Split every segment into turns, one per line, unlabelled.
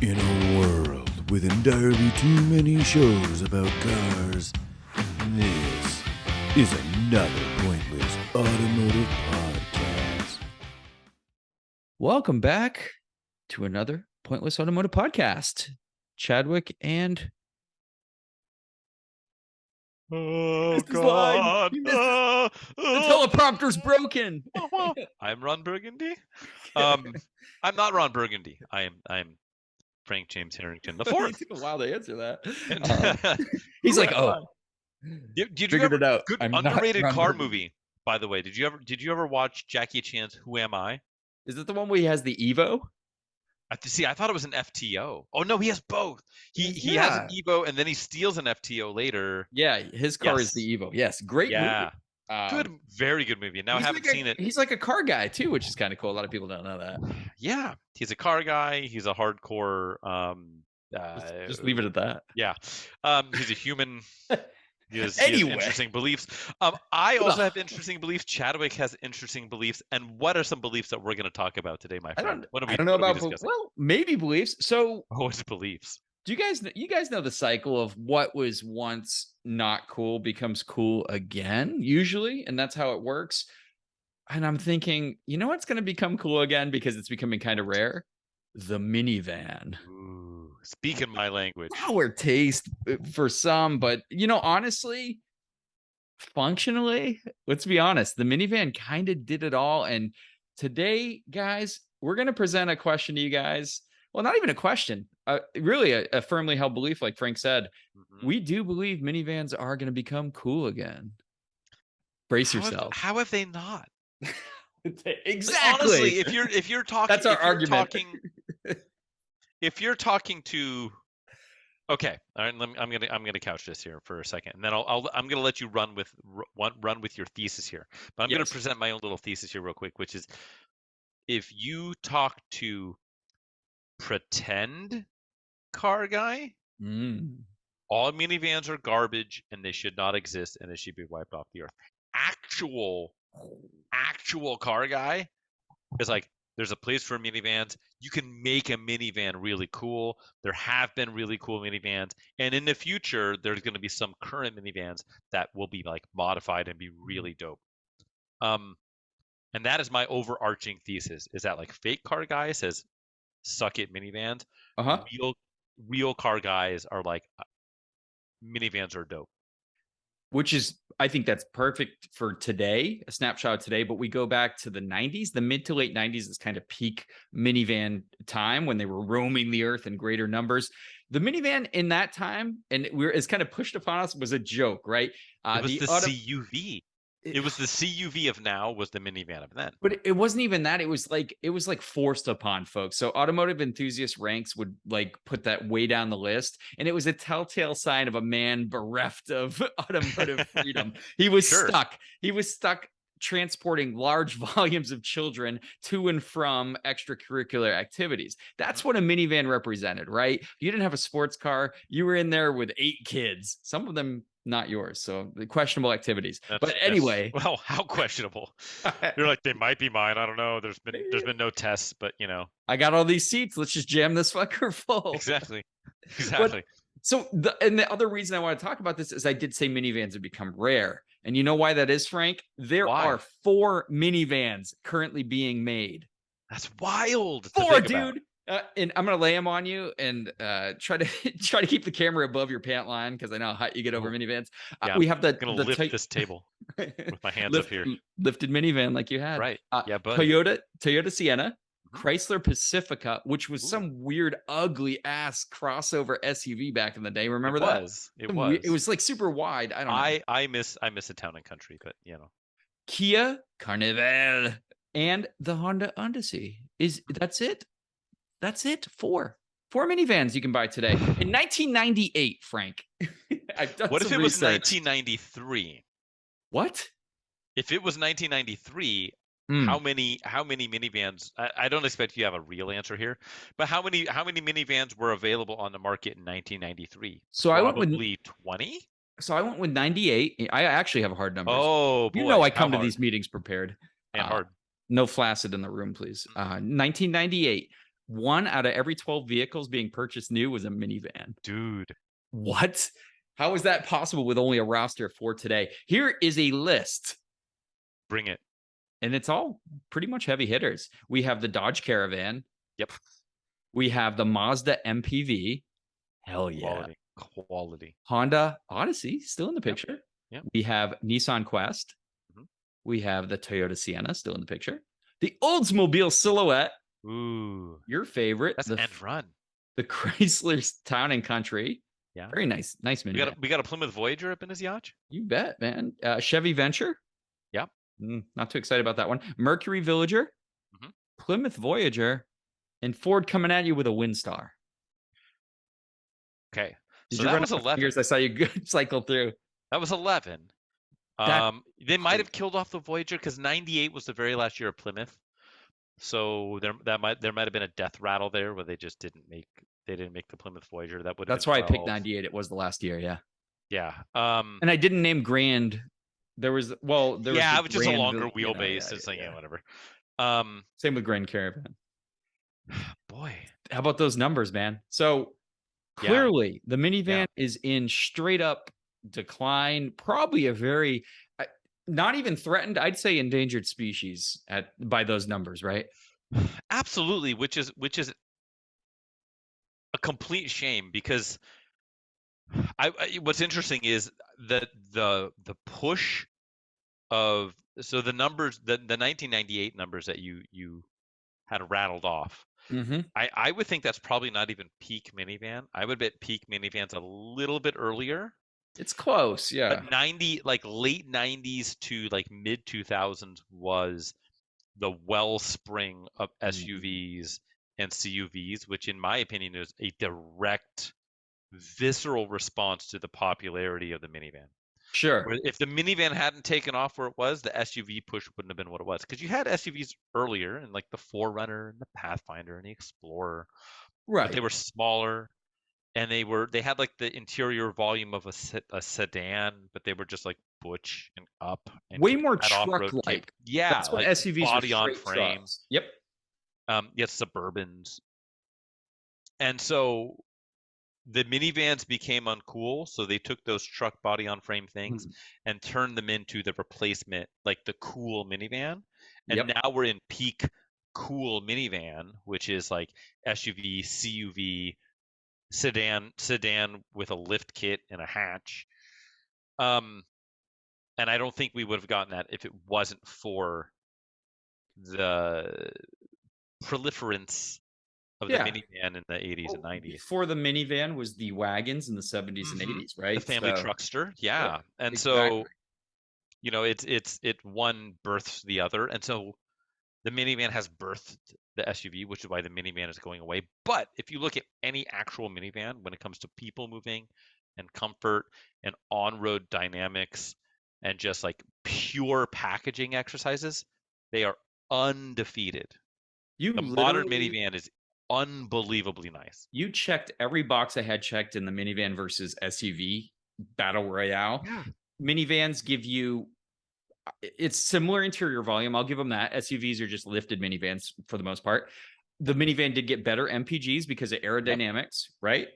In a world with entirely too many shows about cars, this is another pointless automotive podcast.
Welcome back to another Pointless Automotive Podcast. Chadwick and...
Oh,
Missed his line. He missed the teleprompter's broken.
I'm Ron Burgundy. I'm not Ron Burgundy. I am Frank James Harrington the
It
fourth.
took a while to answer that. He's like, "Oh,
Did you
figured
ever
it out.
good
I'm not
underrated
Ron
car
Burgundy."
movie? By the way, did you ever watch Jackie Chan's Who Am I?
Is it the one where he has the Evo?
I thought it was an FTO. Oh no, he has both. He has an
Yeah.
Evo and then he steals an FTO later.
Yeah, his car is
Yes.
the Evo. Yes, great
Yeah.
movie.
Good, very good movie. Now I
he's
haven't
like
seen it.
He's like a car guy too, which is kind of cool. A lot of people don't know that.
Yeah, he's a car guy. He's a hardcore.
Just leave it at that.
Yeah, he's a human. He has
Anyway.
interesting beliefs. I also have interesting beliefs. Chadwick has interesting beliefs. And what are some beliefs that we're going to talk about today, my friend?
I don't know about maybe beliefs. So
Oh, it's beliefs.
do you guys know the cycle of what was once not cool becomes cool again, usually, and that's how it works. And I'm thinking, you know what's going to become cool again because it's becoming kind of rare? The minivan.
Ooh, speaking my language.
Sour taste for some, but honestly, functionally, let's be honest, the minivan kind of did it all. And today, guys, we're going to present a question to you guys. Well, not even a question, really a firmly held belief, like Frank said.
Mhm.
We do believe minivans are going to become cool again. Brace yourself.
How have they not?
Exactly.
Honestly, if you're talking,
That's our argument.
If you're talking to, okay, all right, I'm gonna couch this here for a second, and then I'm gonna let you run with your thesis here. But I'm gonna present my own little thesis here real quick, which is if you talk to pretend car guy, all minivans are garbage and they should not exist and they should be wiped off the earth. Actual car guy is like, there's a place for minivans. You can make a minivan really cool. There have been really cool minivans, and in the future there's going to be some current minivans that will be like modified and be really dope. And that is my overarching thesis, is that like fake car guy says suck it minivans. Real car guys are like, minivans are dope.
Which is, I think that's perfect for today, a snapshot of today. But we go back to the 90s, the mid to late 90s is kind of peak minivan time when they were roaming the earth in greater numbers. The minivan in that time, and it's kind of pushed upon us, was a joke, right?
It was the CUV. It was the CUV of now, was the minivan of then.
But it wasn't even that. It was like forced upon folks. So automotive enthusiast ranks would like put that way down the list. And it was a telltale sign of a man bereft of automotive freedom. He was stuck. He was stuck transporting large volumes of children to and from extracurricular activities. That's what a minivan represented, right? You didn't have a sports car. You were in there with 8 kids. Some of them not yours, so the questionable activities. But anyway,
well, how questionable? You're like, they might be mine. I don't know. There's been no tests, but
I got all these seats. Let's just jam this fucker full.
Exactly.
But, so the other reason I want to talk about this is I did say minivans have become rare, and you know why that is, Frank? There are 4 minivans currently being made.
That's wild.
4, dude. And I'm gonna lay them on you and try to keep the camera above your pant line because I know how hot you get over minivans. We have
I'm gonna lift this table with my hands up here.
Lifted minivan like you had,
right? Yeah, but
Toyota Sienna, Chrysler Pacifica, which was some weird, ugly ass crossover SUV back in the day. Remember that? It was like super wide. I don't know.
I miss a town and country, but
Kia Carnival and the Honda Odyssey. That's it? That's it. 4 minivans you can buy today. In 1998, Frank.
What if it was 1993?
What?
If it was 1993, how many minivans? I don't expect you to have a real answer here, but how many minivans were available on the market in 1993?
So
probably 20.
So I went with 98. I actually have hard numbers.
Oh, boy.
I come to these meetings prepared.
And hard.
No flaccid in the room, please. 1998. 1 out of every 12 vehicles being purchased new was a minivan.
Dude.
What? How is that possible with only a roster of 4 today? Here is a list,
Bring it.
and it's all pretty much heavy hitters. We have the Dodge Caravan.
Yep.
We have the Mazda MPV. Hell yeah.
Quality.
Honda Odyssey, still in the picture.
Yep.
We have Nissan Quest.
Mhm.
We have the Toyota Sienna, still in the picture. The Oldsmobile Silhouette.
Ooh.
Your favorite.
That's end run.
The Chrysler Town and Country.
Yeah.
Very nice minivan.
We got a Plymouth Voyager up in his yacht.
You bet, man. Chevy Venture.
Yep.
Not too excited about that one. Mercury Villager.
Mhm.
Plymouth Voyager. And Ford coming at you with a Windstar.
Okay.
Did
So
you
that
run
was
out of
11.
figures? I saw you cycle through.
That was 11.
That-
They might have killed off the Voyager because 98 was the very last year of Plymouth. So there might have been a death rattle there where they just didn't make the Plymouth Voyager. That would have
That's
been
why I picked
12.
98. It was the last year, yeah.
Yeah.
And I didn't name Grand. There was
it was just a
Grand
longer
Vil- you know,
wheelbase.
yeah,
It's like,
yeah.
whatever.
Same with Grand Caravan.
Boy.
How about those numbers, man? So clearly the minivan is in straight up decline, probably a very not even threatened, I'd say endangered species by those numbers, right?
Absolutely, which is a complete shame because what's interesting is that the push of the numbers, the 1998 numbers that you had rattled off.
Mm-hmm.
I would think that's probably not even peak minivan. I would bet peak minivan's a little bit earlier.
It's close, yeah.
But late 90s to like mid 2000s was the wellspring of SUVs and CUVs, which in my opinion is a direct, visceral response to the popularity of the minivan.
Sure.
If the minivan hadn't taken off where it was, the SUV push wouldn't have been what it was. Because you had SUVs earlier, and like the Forerunner and the Pathfinder and the Explorer,
right?
But they were smaller, and they had like the interior volume of a sedan, but they were just like butch and up and
way more truck-like.
Yeah,
that's what
like
SUVs
body
were
on frame.
Trucks. Yep.
Yes, Suburbans, and so the minivans became uncool, so they took those truck body on frame things and turned them into the replacement, like the cool minivan. And now we're in peak cool minivan, which is like SUV, CUV, sedan with a lift kit and a hatch. And I don't think we would have gotten that if it wasn't for the proliferance of the minivan in the 80s and 90s.
Before the minivan was the wagons in the 70s and 80s, right?
The family truckster, yeah. And
exactly.
so, it one births the other, and so the minivan has birthed the SUV, which is why the minivan is going away. But if you look at any actual minivan, when it comes to people moving and comfort and on-road dynamics and just like pure packaging exercises, they are undefeated. The modern minivan is unbelievably nice.
You checked every box I had checked in the minivan versus SUV battle royale.
Yeah.
Minivans give you, it's similar interior volume. I'll give them that. SUVs are just lifted minivans for the most part. The minivan did get better MPGs because of aerodynamics, right?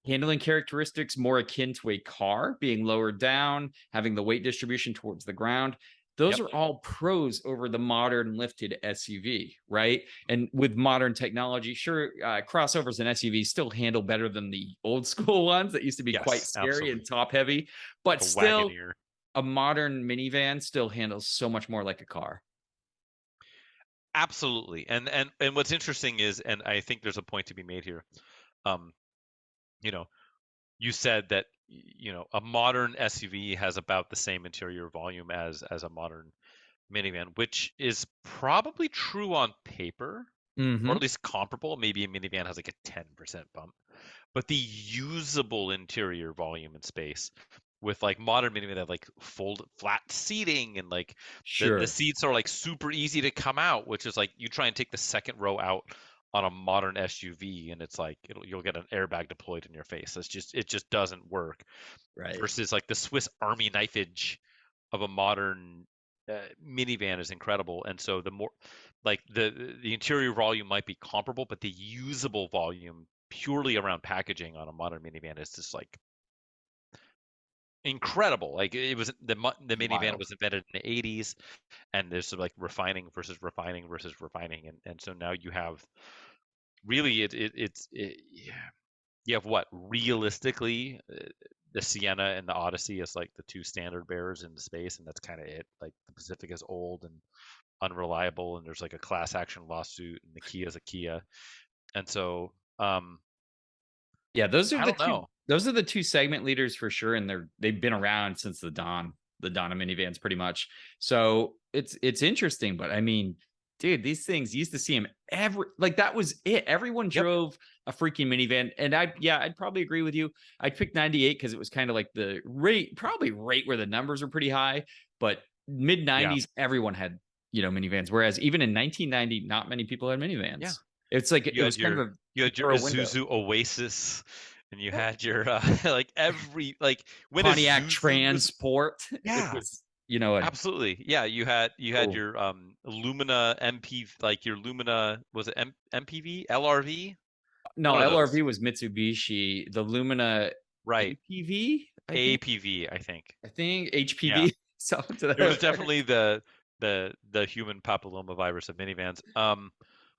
Handling characteristics more akin to a car, being lowered down, having the weight distribution towards the ground. Those are all pros over the modern lifted SUV, right? And with modern technology, sure, crossovers and SUVs still handle better than the old school ones that used to be quite scary and top heavy, but still a modern minivan still handles so much more like a car.
Absolutely. And what's interesting is, and I think there's a point to be made here. You said that a modern SUV has about the same interior volume as a modern minivan, which is probably true on paper, or at least comparable. Maybe a minivan has like a 10% bump, but the usable interior volume and space with like modern minivan have like flat seating, and like the seats are like super easy to come out, which is like you try and take the second row out on a modern SUV, and it's like you'll get an airbag deployed in your face. It just doesn't work.
Right.
Versus like the Swiss Army knife edge of a modern minivan is incredible. And so the more like the interior volume might be comparable, but the usable volume purely around packaging on a modern minivan is just like incredible. Like it was the minivan
Wild.
was invented in the 80s, and there's some like refining versus refining versus refining, and so now you have really you have what realistically the Sienna and the Odyssey is like the two standard bearers in the space, and that's kind of it. Like the Pacific is old and unreliable, and there's like a class action lawsuit, and the Kia is a Kia, and so
Yeah,
I don't know.
those are the two segment leaders for sure, and they've been around since the dawn of minivans pretty much. So it's interesting, but I mean, dude, these things you used to see them like that was it. Everyone
Yep.
drove a freaking minivan, and I'd probably agree with you. I'd pick 98 because it was kind of like the probably right where the numbers are pretty high, but mid 90s everyone had minivans, whereas even in 1990 not many people had minivans.
Yeah.
It's like it was kind of
you had your Isuzu Oasis, and you had your like every like when
Pontiac
Isuzu
Transport.
Yeah.
It was,
absolutely. Yeah, you had
Cool.
your Lumina MP, like your Lumina, was it MPV, LRV?
No,
One of those.
LRV was Mitsubishi. The Lumina
Right.
APV,
APV, I think.
I think HPV.
Yeah.
So to
It was definitely the human papillomavirus of minivans.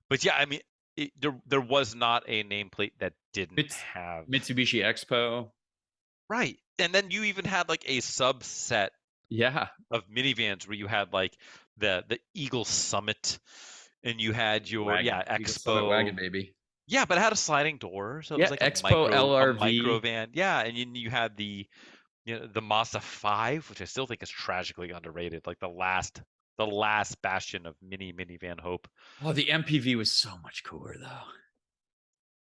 But yeah, I mean, there was not a nameplate that didn't have
Mitsubishi Expo.
Right. And then you even had like a subset
Yeah.
of minivans where you had like the Eagle Summit, and you had your
Wagon. Eagle Summit
Expo
wagon, baby.
Yeah, but it had a sliding door, so it was like
Expo
a
LRV.
micro van. Yeah, and you had the the Mazda 5, which I still think is tragically underrated. Like the last bastion of minivan hope.
Oh, the MPV was so much cooler though.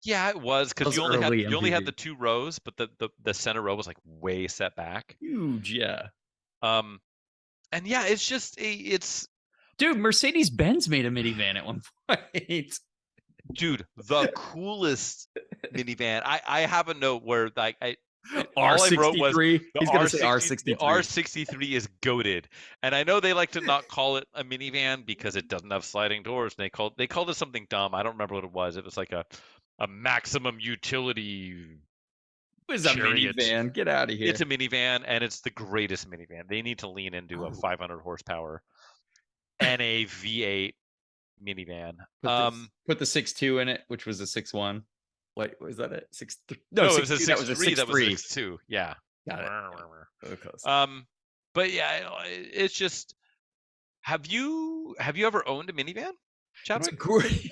Yeah, it was because
Those
you only had
early
the two rows, but the center row was like way set back.
Huge, yeah.
And yeah, it's just it's
Dude, Mercedes-Benz made a minivan at one point.
Dude, the coolest minivan. I have a note where like all I wrote was
He's gonna say R63.
The R63 is goated, and I know they like to not call it a minivan because it doesn't have sliding doors. And they called it something dumb. I don't remember what it was. It was like a maximum utility.
It was a minivan. Get out of here.
It's a minivan, and it's the greatest minivan. They need to lean into a 500 horsepower NA V8 minivan.
Put the 6.2 in it, which was a 6.1. Wait, was that it? 6.3?
No, it was a 6.3. That was a 6.2. Yeah.
Got it.
But yeah, it's just. Have you ever owned a minivan, Chadwick?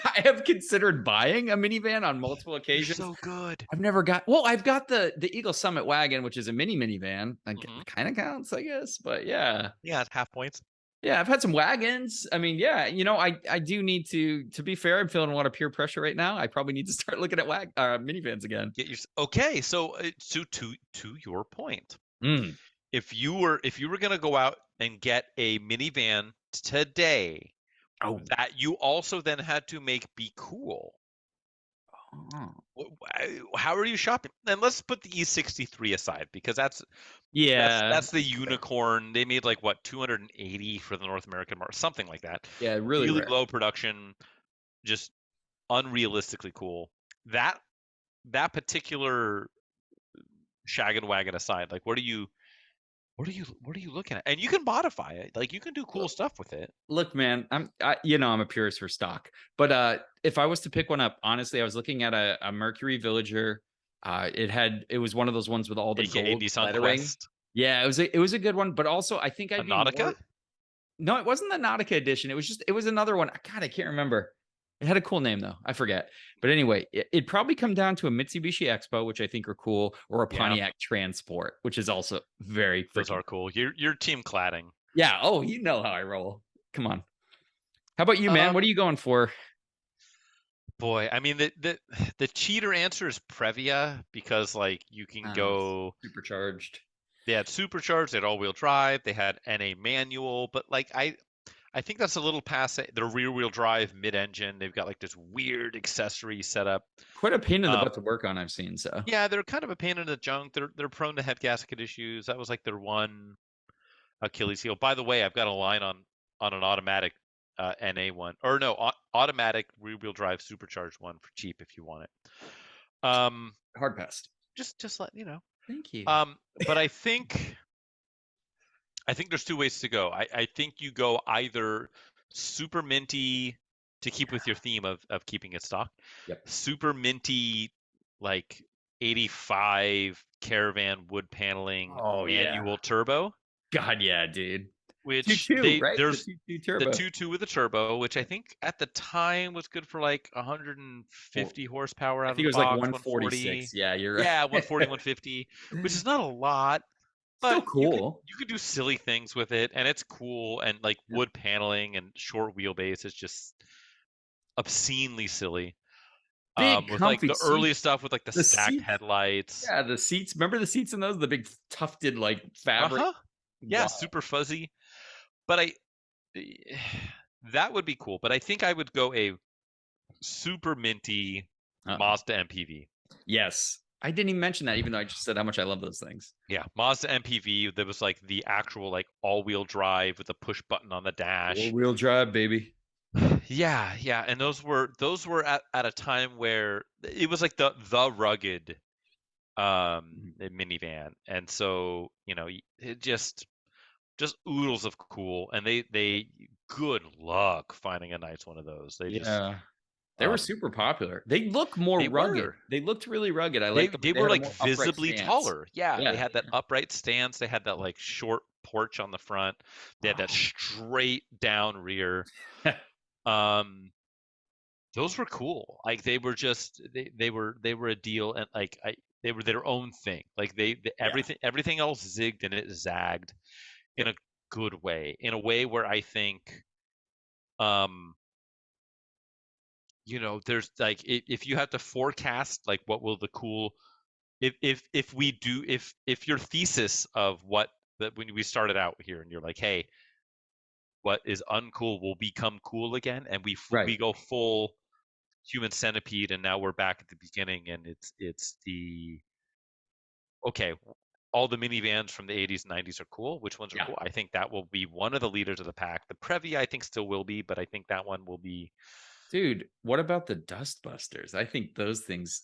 I have considered buying a minivan on multiple occasions.
You're so good.
I've never got. Well, I've got the Eagle Summit wagon, which is a minivan. Kind of counts, I guess. But yeah.
Yeah, it's half points.
Yeah, I've had some wagons. I mean, yeah, I do need to be fair. I'm feeling a lot of peer pressure right now. I probably need to start looking at minivans again.
Okay, so to your point, if you were gonna go out and get a minivan today, that you also then had to make be cool. How are you shopping? And let's put the E63 aside because that's the unicorn. They made like what 280 for the North American market, something like that.
Yeah, really
low production, just unrealistically cool. That particular shaggin' wagon aside, like what are you looking at? And you can modify it, like you can do cool stuff with it.
Look, man, I'm a purist for stock, but if I was to pick one up, honestly, I was looking at a Mercury Villager. It was one of those ones with all the gold lettering. Yeah, it was a good one, but also I think I'd be
Nautica.
No, it wasn't the Nautica edition. It was another one. God, I can't remember. It had a cool name though. I forget. But anyway, it'd probably come down to a Mitsubishi Expo, which I think are cool, or a Pontiac Transport, which is also very.
Those are cool. You're team cladding.
Yeah. Oh, you know how I roll. Come on. How about you, man? What are you going for?
Boy, I mean the cheater answer is Previa because like you can go
supercharged.
They had supercharged. They had all-wheel drive. They had NA manual, but like I think that's a little past it. They're rear-wheel drive, mid-engine. They've got like this weird accessory setup.
Quite a pain in the butt to work on, I've seen. So
yeah, they're kind of a pain in the junk. They're prone to head gasket issues. That was like their one Achilles heel. By the way, I've got a line on an automatic NA one, or no, automatic rear-wheel drive supercharged one for cheap if you want it.
Hard pass.
Just let you know.
Thank you.
But I think there's two ways to go. I think you go either super minty to keep with your theme of keeping it stock.
Yep.
Super minty, like 85 caravan wood paneling manual turbo.
God, yeah, dude.
Which
2.2, right?
there's
the 2.2 turbo.
the 2.2 with a turbo, which I think at the time was good for like 150 horsepower out
I
of
think
the
it was like
box,
146. Yeah, you're right.
Yeah, 140, 150, which is not a lot,
Still
but
cool.
you could do silly things with it, and it's cool. And like wood paneling and short wheelbase is just obscenely silly.
Big,
With like
comfy
the early
seats.
stuff with like the
The
stacked
seats.
headlights.
Yeah, the seats. Remember the seats in those? The big tufted like fabric.
Yeah,
Wow.
super fuzzy. But that would be cool. But I think I would go a super minty Mazda MPV.
Yes. I didn't even mention that, even though I just said how much I love those things.
Yeah, Mazda MPV. That was like the actual like all-wheel drive with a push button on the dash.
All-wheel drive, baby.
Yeah, and those were at a time where it was like the rugged minivan, and so it just oodles of cool. And they good luck finding a nice one of those.
They were super popular. They look more rugged. They looked really rugged. I like
they were like visibly
stance.
taller. Yeah, they had that upright stance. They had that like short porch on the front. They had that straight down rear. Those were cool. Like they were just they were a deal, and like they were their own thing. Like everything else zigged and it zagged in a good way, in a way where I think there's like if you have to forecast like what will the cool if your thesis of what that when we started out here and you're like, hey, what is uncool will become cool again, and we go full human centipede, and now we're back at the beginning, and it's the okay, all the minivans from the 80s and 90s are cool. Which ones are cool? I think that will be one of the leaders of the pack. The Previa I think still will be, but I think that one will be.
Dude, what about the Dustbusters? I think those things.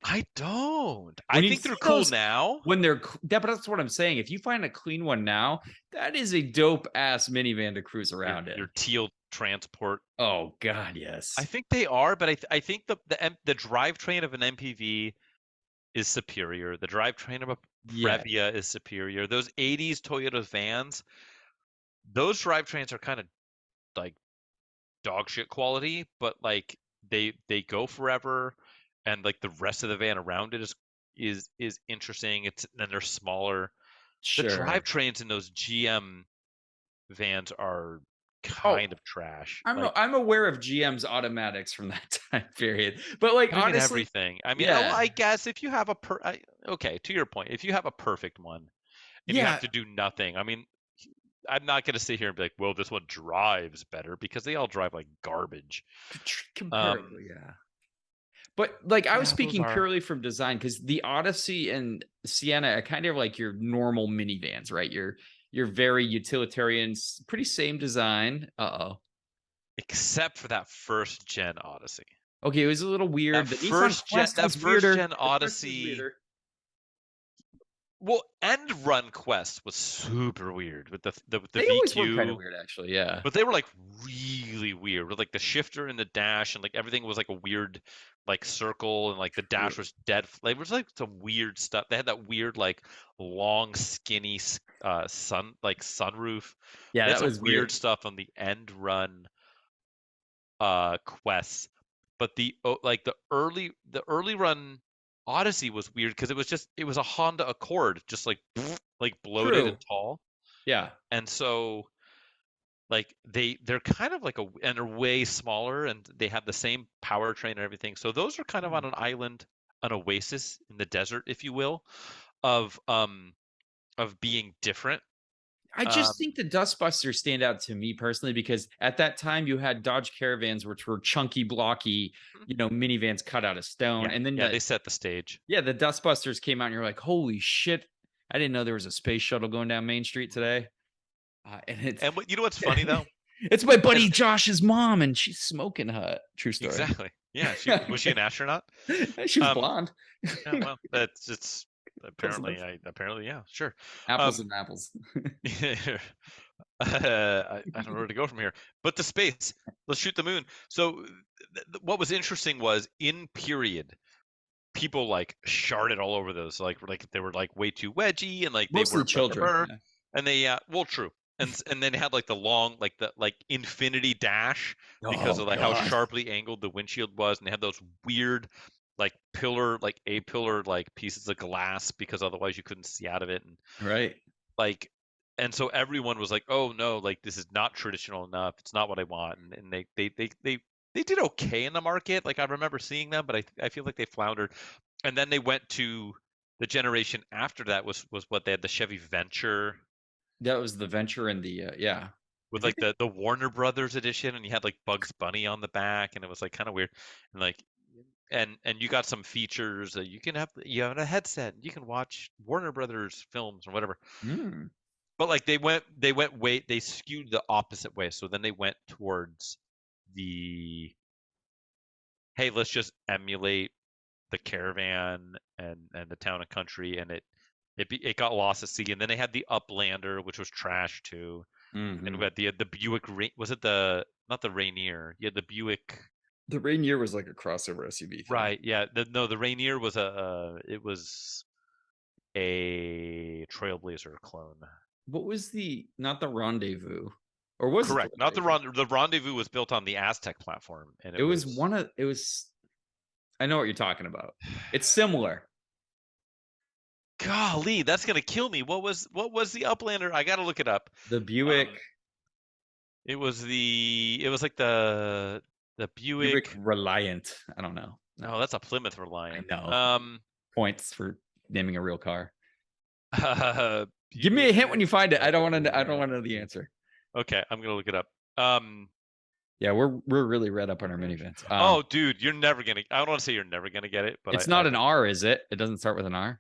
I don't. I think they're cool now.
When they're but that's what I'm saying. If you find a clean one now, that is a dope ass minivan to cruise around in.
Your teal transport.
Oh God, yes.
I think they are, but I think the drivetrain of an MPV is superior. The drivetrain of a Previa is superior. Those 80s Toyota vans, those drivetrains are kind of like dog shit quality, but like they go forever, and like the rest of the van around it is interesting. Then they're smaller.
Sure.
The drivetrains in those GM vans are kind of trash.
I'm aware of GM's automatics from that time period, but like honestly,
everything. I mean, I guess if you have okay, to your point, if you have a perfect one and you have to do nothing, I mean, I'm not going to sit here and be like, well, this one drives better, because they all drive like garbage.
Comparatively, But like I was speaking purely from design, because the Odyssey and Sienna are kind of like your normal minivans, right? You're very utilitarian, pretty same design.
Except for that first gen Odyssey.
Okay, it was a little weird.
That first gen Odyssey. Well, End Run Quest was super weird with the
they
VQ.
Always were kind of weird, actually. Yeah,
but they were like really weird with like the shifter and the dash, and like everything was like a weird like circle, and like the dash was dead. It was like some weird stuff. They had that weird like long skinny sunroof.
Yeah, that was
weird stuff on the End Run quests. But the early run Odyssey was weird, because it was a Honda Accord, just like bloated and tall.
Yeah.
And so like they're kind of like and they're way smaller, and they have the same powertrain and everything. So those are kind of on an island, an oasis in the desert, if you will, of being different.
I just think the Dustbusters stand out to me personally, because at that time you had Dodge Caravans, which were chunky, blocky, minivans cut out of stone. And then
they set the stage.
Yeah, the Dustbusters came out and you're like, holy shit. I didn't know there was a space shuttle going down Main Street today. And it's
And you know what's funny though?
it's my buddy
And
Josh's mom, and she's smoking hot. True story.
exactly. Yeah. Was she an astronaut?
She was
Um.
blonde.
Yeah. Well, it's
Close enough.
apparently yeah. Sure.
Apples
Um.
and apples.
I don't know where to go from here. But the space. Let's shoot the moon. So what was interesting was in period, people like sharded all over those. Like they were like way too wedgy and like they
Mostly
were
children. Yeah.
and they well true. And then had like the long like the like infinity dash because
Oh
of like how
god.
sharply angled the windshield was, and they had those weird like a pillar like pieces of glass because otherwise you couldn't see out of it, and
Right.
like and so everyone was like, oh no, like this is not traditional enough, it's not what I want, and they did okay in the market. Like I remember seeing them, but I feel like they floundered. And then they went to the generation after that was what they had, the Chevy Venture
That was the Venture and the yeah. I
with
think
like the Warner Brothers edition, and you had like Bugs Bunny on the back, and it was like kind of weird, and like and you got some features that you have a headset, you can watch Warner Brothers films or whatever.
hmm.
But like they skewed the opposite way. So then they went towards the hey, let's just emulate the Caravan and the Town and Country, and it got lost at sea. And then they had the Uplander, which was trash too. And we
Hmm.
had the Buick. Was it the not the Rainier? You had the Buick.
The Rainier was like a crossover SUV thing.
Right. Yeah. The Rainier was it was a Trailblazer clone.
What was the not the Rendezvous? Or was it the
Correct. Not
Rendezvous?
the Rendezvous was built on the Aztec platform, and
It was one of it was I know what you're talking about. It's similar.
golly, that's gonna kill me. What was the Uplander? I gotta look it up.
The Buick
It was like the
Buick
Buick.
Reliant. I don't know.
No, that's a Plymouth
I
Reliant.
know. Points for naming a real car.
Uh,
Give me a hint when you find it. I don't want to. I don't
Buick.
want to know the answer.
Okay, I'm gonna look it up.
Yeah, we're really read up on our minivans.
Oh, dude, you're never gonna. I don't want to say you're never gonna get it, but
It's not an R, is it? It doesn't start with an R.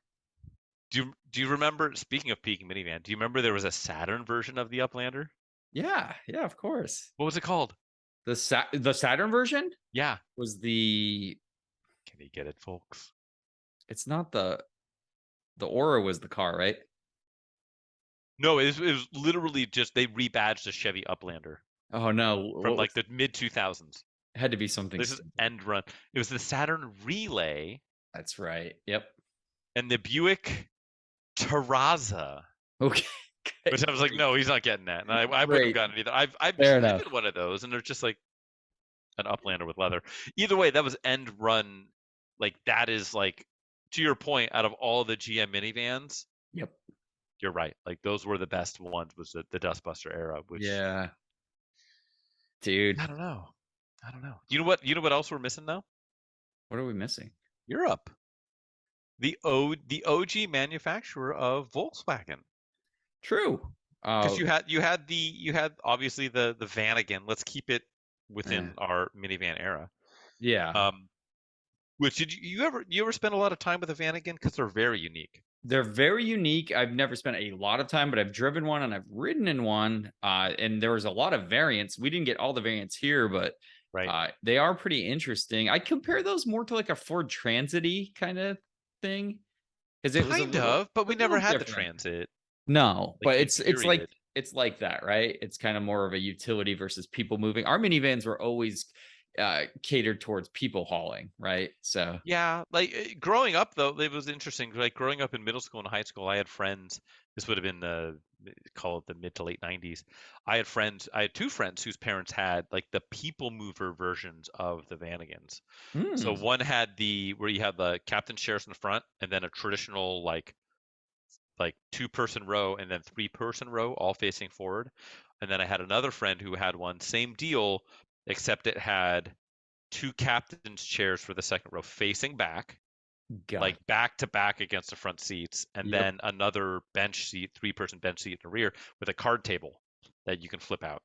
do you remember? Speaking of peak minivan, do you remember there was a Saturn version of the Uplander?
Yeah, yeah, of course.
What was it called?
The Saturn version
Yeah,
was the.
can you get it, folks?
It's not the Aura was the car, right?
No, it was literally just they rebadged the Chevy Uplander
Oh no,
from like the mid 2000s.
had to be something.
This is end run. It was the Saturn Relay
That's right. Yep.
and the Buick Terraza.
Okay.
Which I was like, no, he's not getting that. And I wouldn't have
Great.
gotten it either. I've
Fair
driven
enough.
one of those, and they're just like an Uplander with leather. Either way, that was end run. Like that is like, to your point, out of all the GM minivans,
Yep.
you're right. Like those were the best ones. Was the Dustbuster era? Which
Yeah. Dude,
I don't know. I don't know. You know what? You know what else we're missing now?
what are we missing?
Europe. The OG manufacturer of Volkswagen.
True.
Because you had obviously the Vanagon. Let's keep it within our minivan era.
Yeah.
Which did you ever spend a lot of time with a Vanagon? Because they're very unique.
They're very unique. I've never spent a lot of time, but I've driven one and I've ridden in one. And there was a lot of variants. We didn't get all the variants here, but
Right.
they are pretty interesting. I compare those more to like a Ford Transit-y kind of thing. Because it was
Kind of, but we never had the
different.
Transit.
No,
Like,
but
in
it's like that, right? It's kind of more of a utility versus people moving. Our minivans were always catered towards people hauling, right? So
Yeah, like growing up though, it was interesting. Like growing up in middle school and high school, I had friends. This would have been call it the mid to late 90s. I had two friends whose parents had like the people mover versions of the Vanagons. So one had where you had the captain chairs in the front, and then a traditional like two-person row and then three-person row all facing forward. And then I had another friend who had one, same deal, except it had two captain's chairs for the second row facing back, like back to back against the front seats, and then another bench seat, three-person bench seat in the rear with a card table that you can flip out.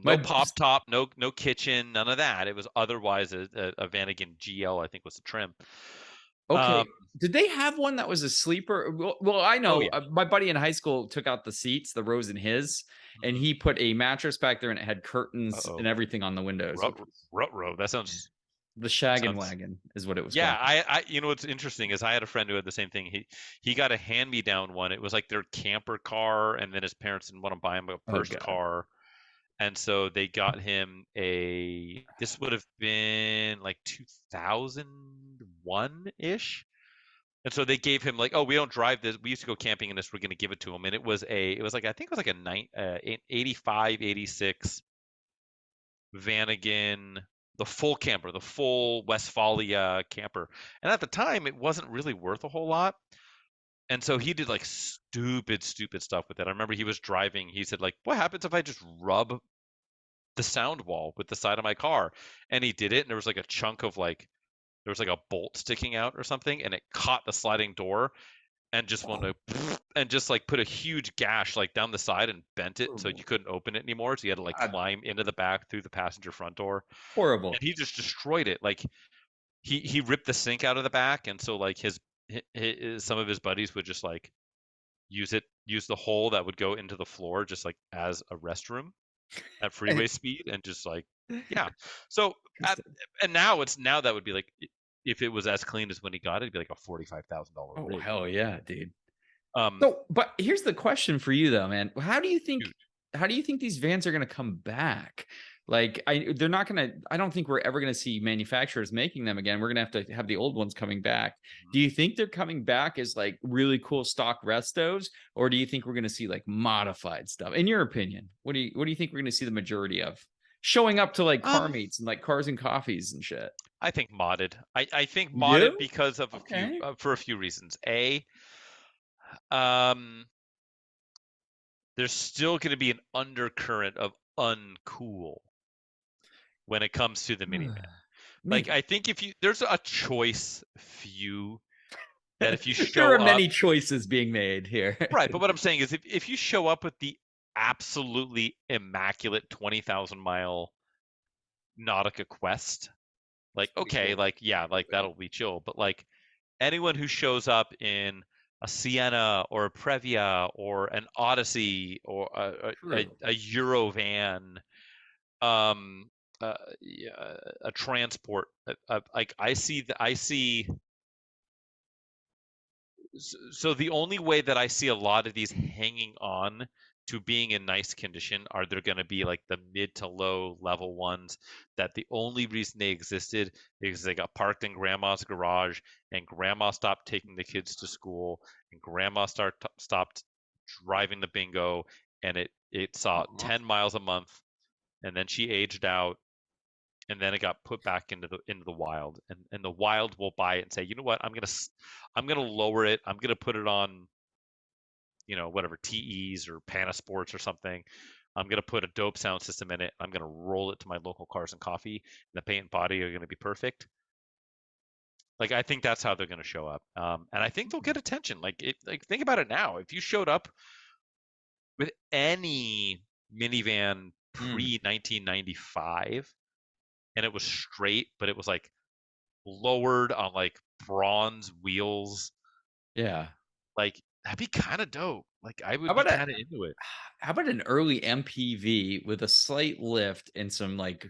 No pop top, no kitchen, none of that. It was otherwise a Vanagon GL, I think was the trim.
Okay.
Um,
Did they have one that was a sleeper? Well, I
oh
know
yeah.
my buddy in high school took out the seats, the rows in his, and
Mhm.
he put a mattress back there and it had curtains
Uh-oh.
and everything on the windows, which was
Rut-row. That sounds
the Shaggin'
sounds.
Wagon is what it was
Yeah,
called.
you know what's interesting is I had a friend who had the same thing. He got a hand-me-down one. It was like their camper car, and then his parents didn't want to buy him a
Oh
first
god.
car, and so they got him a. This would have been like 2001-ish. And so they gave him like, oh, we don't drive this. We used to go camping in this. We're going to give it to him. And it was like, I think it was like a 85, 86 Vanagon, the full camper, the full Westphalia camper. And at the time, it wasn't really worth a whole lot. And so he did like stupid stuff with it. I remember he was driving. He said like, what happens if I just rub the sound wall with the side of my car? And he did it. And there was like a chunk of like, there was like a bolt sticking out or something. And it caught the sliding door and just wanted to and just like put a huge gash like down the side and bent it so you couldn't open it anymore. So you had to like
God,
climb into the back through the passenger front door. And
horrible.
he just destroyed it. Like he ripped the sink out of the back, and so like his some of his buddies would just like use the hole that would go into the floor just like as a restroom at freeway speed, and just like yeah. So
Interesting.
and now that would be like if it was as clean as when he got it, it'd be like a $45,000
Oh
rig.
hell yeah, dude.
Um,
So, but here's the question for you though, man.
Dude,
How do you think these vans are going to come back? Like they're not going to I don't think we're ever going to see manufacturers making them again. We're going to have the old ones coming back. Do you think they're coming back as like really cool stock restos, or do you think we're going to see like modified stuff? In your opinion, what do you think we're going to see the majority of showing up to like car
um,
meets and like cars and coffees and shit?
I think modded. I think
You?
modded because of
Okay.
for a few reasons. Um, there's still going to be an undercurrent of uncool when it comes to the minivan. Like
Maybe.
I think if you there's a choice few that if you
There
show
are
up
many choices being made here.
right, but what I'm saying is if you show up with the absolutely immaculate 20,000 mile Nautica Quest, like
Pretty
okay,
cool.
like yeah, like that'll be chill, but like anyone who shows up in a Sienna or a Previa or an Odyssey or
True.
a Eurovan, yeah, a transport, like I see. So the only way that I see a lot of these hanging on to being in nice condition are they're going to be like the mid to low level ones that the only reason they existed is they got parked in grandma's garage and grandma stopped taking the kids to school and grandma stopped driving the bingo, and it saw
Aw.
10 miles a month, and then she aged out, and then it got put back into the wild, and the wild will buy it and say, you know what, I'm gonna lower it, I'm gonna put it on, you know, whatever, TEs or Panasports or something. I'm gonna put a dope sound system in it, I'm gonna roll it to my local Cars and Coffee, and the paint and body are gonna be perfect. Like I think that's how they're gonna show up, and I think they'll get attention. Like think about it now, if you showed up with any minivan
Mm,
pre 1995 and it was straight, but it was like lowered on like bronze wheels,
yeah.
like that'd be kind of dope. Like I
How
would be
about a
kind of into it.
how about an early MPV with a slight lift and some like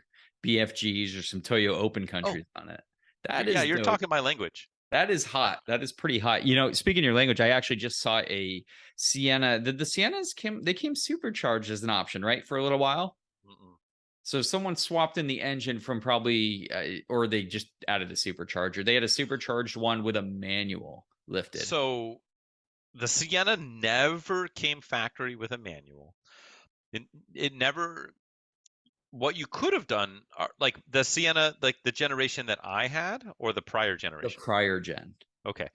BFGs or some Toyo Open
Oh,
Countries on it? That
yeah,
is
you're
dope.
talking my language.
That is hot. That is pretty hot. You know, speaking your language, I actually just saw a Sienna. The Siennas came supercharged as an option, right? For a little while.
Mm-mm.
So someone swapped in the engine from probably, or they just added a supercharger. They had a supercharged one with a manual lifted.
So the Sienna never came factory with a manual. It, it never. What you could have done, like the Sienna, like the generation that I had, or the prior
The
generation.
prior gen.
Okay,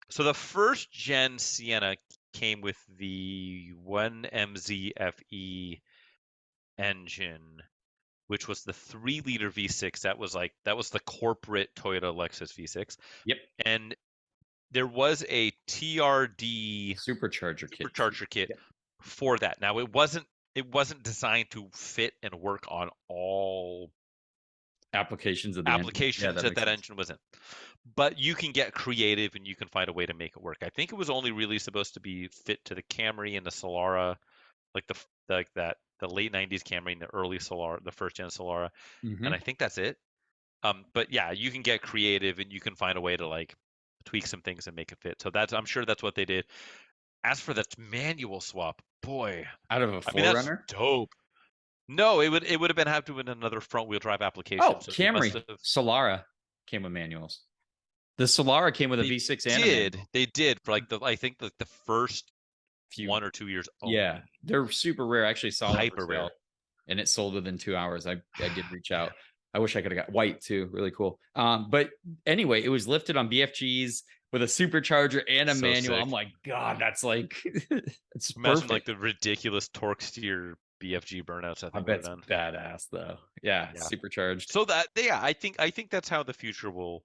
so the first gen Sienna came with the 1MZFE engine, which was the 3-liter V6. That was the corporate Toyota Lexus V6.
Yep.
And there was a TRD
Supercharger kit.
supercharger kit
Yep.
for that. Now it wasn't designed to fit and work on all
applications of the
applications
engine. Yeah,
that engine was in. But you can get creative and you can find a way to make it work. I think it was only really supposed to be fit to the Camry and the Solara, like the late 90s Camry and the early Solara, the first gen Solara.
Mm-hmm.
And I think that's it. But yeah, you can get creative and you can find a way to like tweak some things and make it fit. So I'm sure that's what they did. As for the manual swap, boy,
Out of a
I mean that's
4Runner?
dope. No, it would have been have to have been another front wheel drive application.
Oh,
So
Camry, Solara came with manuals. The Solara came with a V6 and a manual.
They did for like I think the first
Few,
1 or 2 years only.
yeah, they're super rare. I actually saw it for
Hyper
sale,
rare.
and it sold within 2 hours. I did reach out. I wish I could have got white too. Really cool. But anyway, it was lifted on BFGs with a supercharger and a
So
manual.
sick.
I'm like, God, that's like it's
Imagine
perfect.
like the ridiculous torque steer BFG burnouts. I
I
think
bet
we're
it's
done.
badass though. Yeah,
Yeah.
supercharged.
So that I think that's how the future will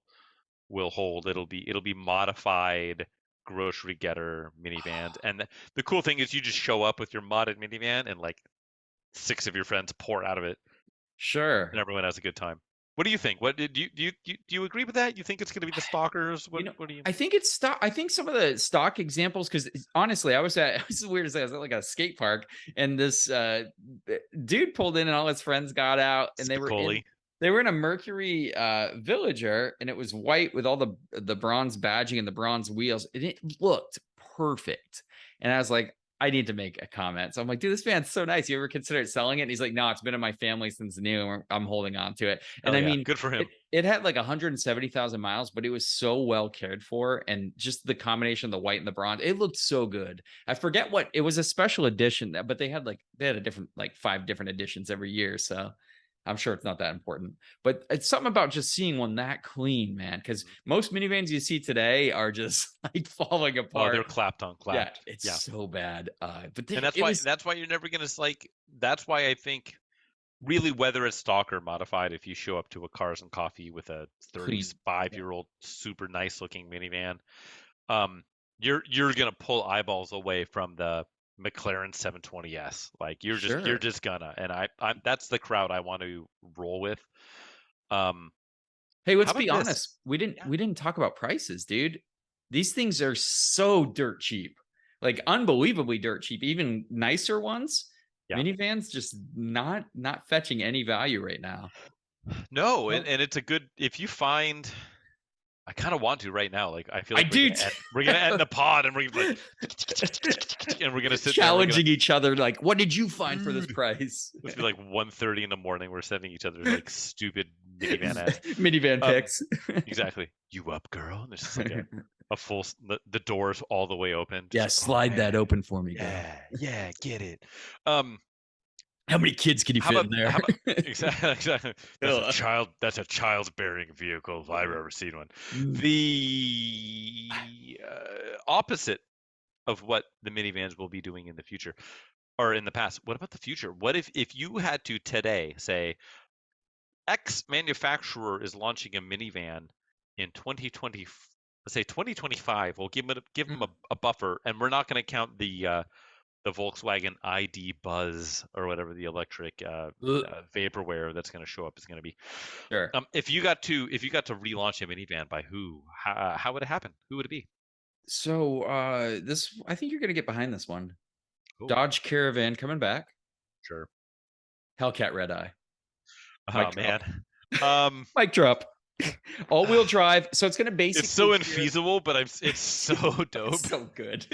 hold. It'll be modified grocery getter minivans. And the cool thing is you just show up with your modded minivan and like 6 of your friends pour out of it
Sure.
and everyone has a good time. What do you think? What do you agree with that? You think it's going to be the stalkers? What do you?
I think it's stock. I think some of the stock examples, because honestly, I was at, this is weird to say, I was at like a skate park, and this dude pulled in, and all his friends got out, and they were in a Mercury Villager, and it was white with all the bronze badging and the bronze wheels, and it looked perfect. And I was like, I need to make a comment. So I'm like, dude, this van's so nice. You ever considered selling it? And he's like, no, it's been in my family since new, and I'm holding on to it. And I mean,
good for him.
It had like 170,000 miles, but it was so well cared for. And just the combination of the white and the bronze, it looked so good. I forget what, it was a special edition, but they had a different, like 5 different editions every year. So I'm sure it's not that important, but it's something about just seeing one that clean, man. Because most minivans you see today are just like falling apart.
Oh, they're clapped.
Yeah, it's so bad. But
and that's why you're never gonna like. That's why I think really whether it's stock or modified, if you show up to a Cars and Coffee with a 35-year-old super nice looking minivan, you're gonna pull eyeballs away from the McLaren 720S. Like you're just gonna, and I'm that's the crowd I want to roll with.
Hey, let's be honest. We didn't talk about prices, dude. These things are so dirt cheap, like unbelievably dirt cheap. Even nicer ones, minivans, just not fetching any value right now.
No, and it's a good, if you find. I kind of want to right now. Like I feel like we're gonna end the pod, and we're like, and we're gonna sit
challenging each other. Like, what did you find for this price?
It'll be like 1:30 in the morning. We're sending each other like stupid minivan ads,
minivan pics.
Exactly. You up, girl? And it's just like a full. The doors all the way open.
Yeah, slide that open for me.
Yeah, get it.
How many kids can you fit in there?
Exactly. That's a childbearing vehicle if I've ever seen one. The opposite of what the minivans will be doing in the future, or in the past. What about the future? What if you had to today say, X manufacturer is launching a minivan in 2020, let's say 2025. We'll give them a buffer, and we're not going to count the Volkswagen ID Buzz or whatever the electric vaporware that's going to show up is going to be.
Sure.
If you got to relaunch a minivan, by who? How would it happen? Who would it be?
So I think you're going to get behind this one. Ooh. Dodge Caravan coming back.
Sure.
Hellcat Red Eye.
Oh man.
Mic drop. All-wheel drive, so it's going to basically.
It's so infeasible, but it's so dope.
It's so good.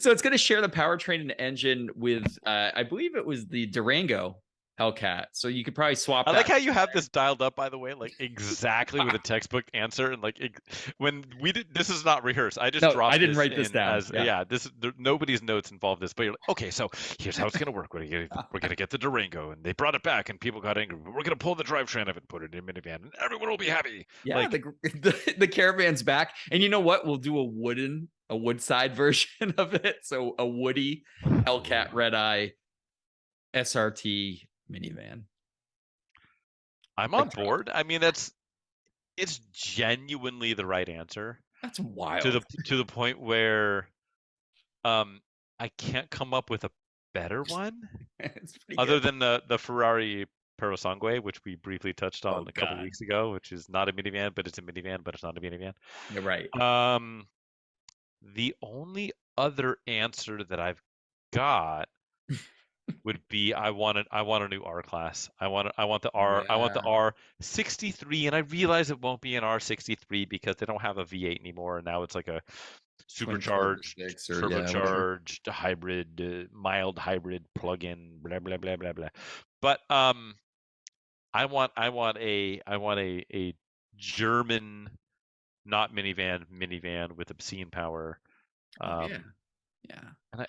So it's going to share the powertrain and engine with, I believe it was the Durango Hellcat. So you could probably swap.
I like how you have this dialed up, by the way, like exactly with a textbook answer, and like when we did. This is not rehearsed. I just dropped.
I didn't write this down.
Nobody's notes involved this, but you're like, okay, so here's how it's gonna work. We're gonna get the Durango, and they brought it back, and people got angry. We're gonna pull the drivetrain of it, and put it in a minivan, and everyone will be happy.
Yeah, like, the Caravan's back, and you know what? We'll do a woodside version of it. So a woody Hellcat Red Eye SRT minivan.
I'm on board. I mean, it's genuinely the right answer.
That's wild.
To the point where I can't come up with a better one other than the Ferrari Perosangwe, which we briefly touched on a couple
God.
weeks ago, which is not a minivan, but it's a minivan, but it's not a minivan.
You're right.
The only other answer that I've got would be I want a new R class. I want the R63, and I realize it won't be an R63 because they don't have a V8 anymore, and now it's like a
Twin turbo
supercharged,
six or whatever.
turbocharged hybrid, mild hybrid plug-in, blah blah blah blah blah. But I want a German, not minivan with obscene power.
Yeah.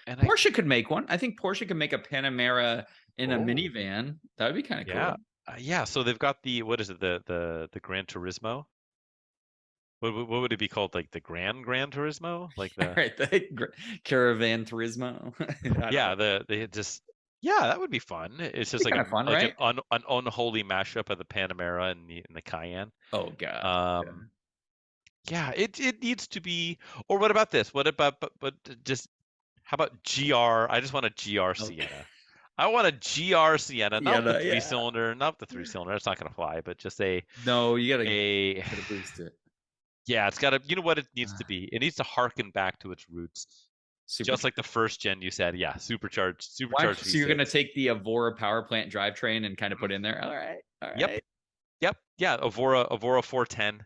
Porsche
could make one. I think Porsche could make a Panamera in a minivan. That would be kind of cool.
Yeah. So they've got the, what is it, the Gran Turismo? What would it be called? Like the Gran Turismo? Like the
right, the Caravan Turismo.
yeah, that would be fun. It's just like
kind of fun, right?
an unholy mashup of the Panamera and the Cayenne.
Oh God.
Yeah, it needs to be. Or what about this? What about but just how about GR? I just want a GR Sienna. I want a GR Sienna, not the three-cylinder, not the three-cylinder. That's not gonna fly, but just a.
No, you gotta boost it.
Yeah, it's gotta. You know what it needs to be? It needs to harken back to its roots. Just like the first gen, you said, yeah, supercharged.
So you're gonna take the Evora power plant drivetrain and kind of put in there. All right.
Yep. Yeah, Evora 410.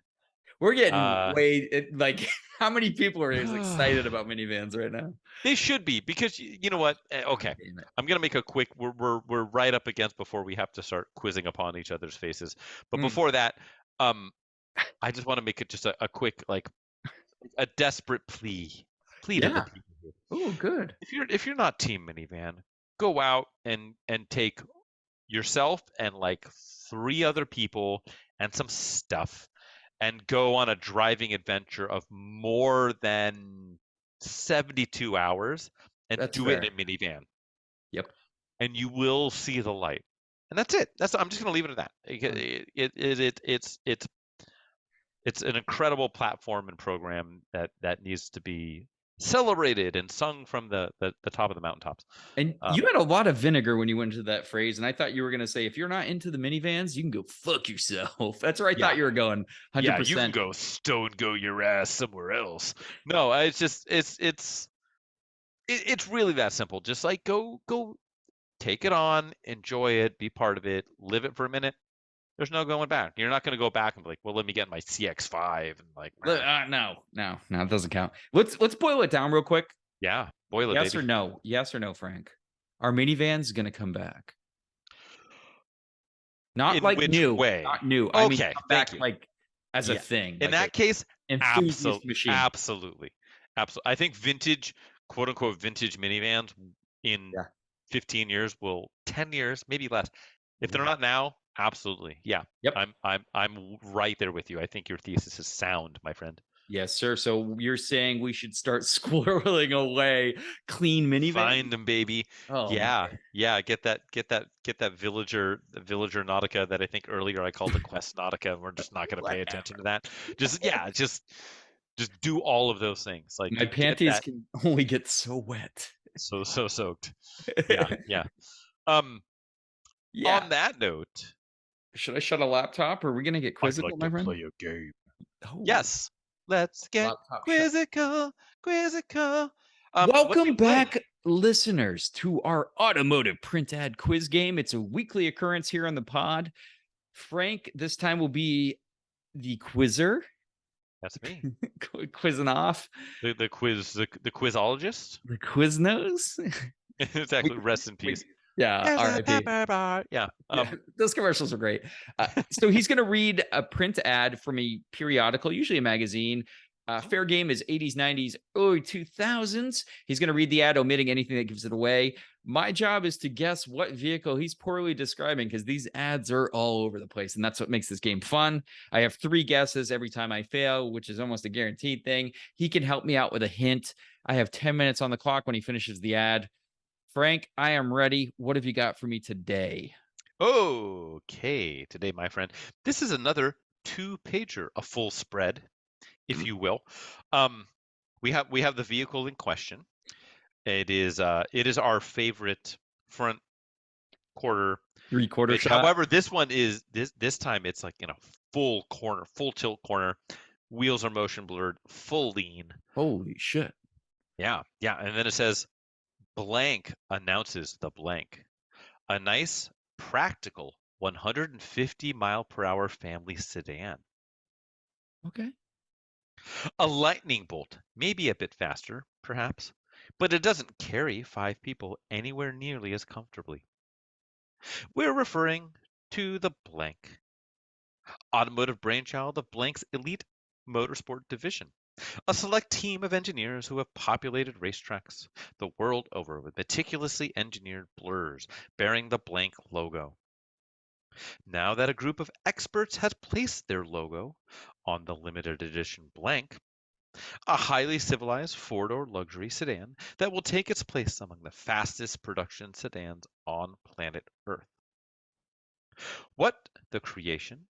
We're getting like how many people are excited about minivans right now?
They should be, because you know what? Okay, I'm gonna make a quick. We're right up against before we have to start quizzing upon each other's faces. But before that, I just want to make it just a quick, like, a desperate plea to the people here.
Oh, good.
If you're not team minivan, go out and take yourself and like 3 other people and some stuff, and go on a driving adventure of more than 72 hours and do it in a minivan.
Yep.
And you will see the light. And that's it. I'm just going to leave it at that. It's an incredible platform and program that needs to be celebrated and sung from the top of the mountaintops.
And you had a lot of vinegar when you went into that phrase, and I thought you were going to say, if you're not into the minivans, you can go fuck yourself. That's where I thought you were going. 100%.
Yeah, you can go your ass somewhere else. No, it's just it's really that simple. Just like go take it on, enjoy it, be part of it, live it for a minute. There's no going back. You're not going to go back and be like, well, let me get my CX-5 and like.
No, it doesn't count. Let's boil it down real quick.
Yeah, boil it.
Yes
baby.
or no? Yes or no, Frank? Are minivans going to come back? Not
in
like
which
new.
way?
Not new.
Okay,
I mean, come back
you.
like as a thing.
In that case,
absolutely.
I think vintage, quote unquote, vintage minivans in 15 years 10 years, maybe less. If they're not now, absolutely. Yeah.
Yep.
I'm right there with you. I think your thesis is sound, my friend.
Yes, sir. So you're saying we should start squirreling away clean minivans?
Find them, baby.
Oh,
yeah. Man. Yeah. Get that Villager Nautica that I think earlier I called the Quest Nautica, and we're just not going to pay attention to that. Just do all of those things. Like
my panties can only get so wet.
So soaked. Yeah. On that note,
should I shut a laptop, or are we gonna get quizzical,
I'd like
my friend?
Play a game. Oh. Yes, let's get quizzical.
Welcome back, listeners, to our automotive print ad quiz game. It's a weekly occurrence here on the pod. Frank, this time will be the quizzer.
That's me.
Quizzing off.
The quizologist.
The Quiznos.
Exactly. Rest in peace.
Yeah, RIP.
Yeah.
Those commercials are great. So he's going to read a print ad from a periodical, usually a magazine. Fair game is 80s, 90s, early 2000s. He's going to read the ad, omitting anything that gives it away. My job is to guess what vehicle he's poorly describing, because these ads are all over the place, and that's what makes this game fun. I have 3 guesses every time I fail, which is almost a guaranteed thing. He can help me out with a hint. I have 10 minutes on the clock when he finishes the ad. Frank, I am ready. What have you got for me today?
Okay, today, my friend, this is another 2-pager, a full spread, if you will. We have the vehicle in question. It is our favorite front quarter
3/4
Which,
shot.
however, this one is this time it's like in a full corner, full tilt corner. Wheels are motion blurred, full lean.
Holy shit.
Yeah, yeah. And then it says blank announces the blank. A nice, practical 150 mile per hour family sedan.
Okay.
A lightning bolt, maybe a bit faster, perhaps, but it doesn't carry 5 people anywhere nearly as comfortably. We're referring to the blank. Automotive brainchild of Blank's elite motorsport division. A select team of engineers who have populated racetracks the world over with meticulously engineered blurs bearing the Blank logo. Now that a group of experts has placed their logo on the limited edition Blank, a highly civilized four-door luxury sedan that will take its place among the fastest production sedans on planet Earth. What the creation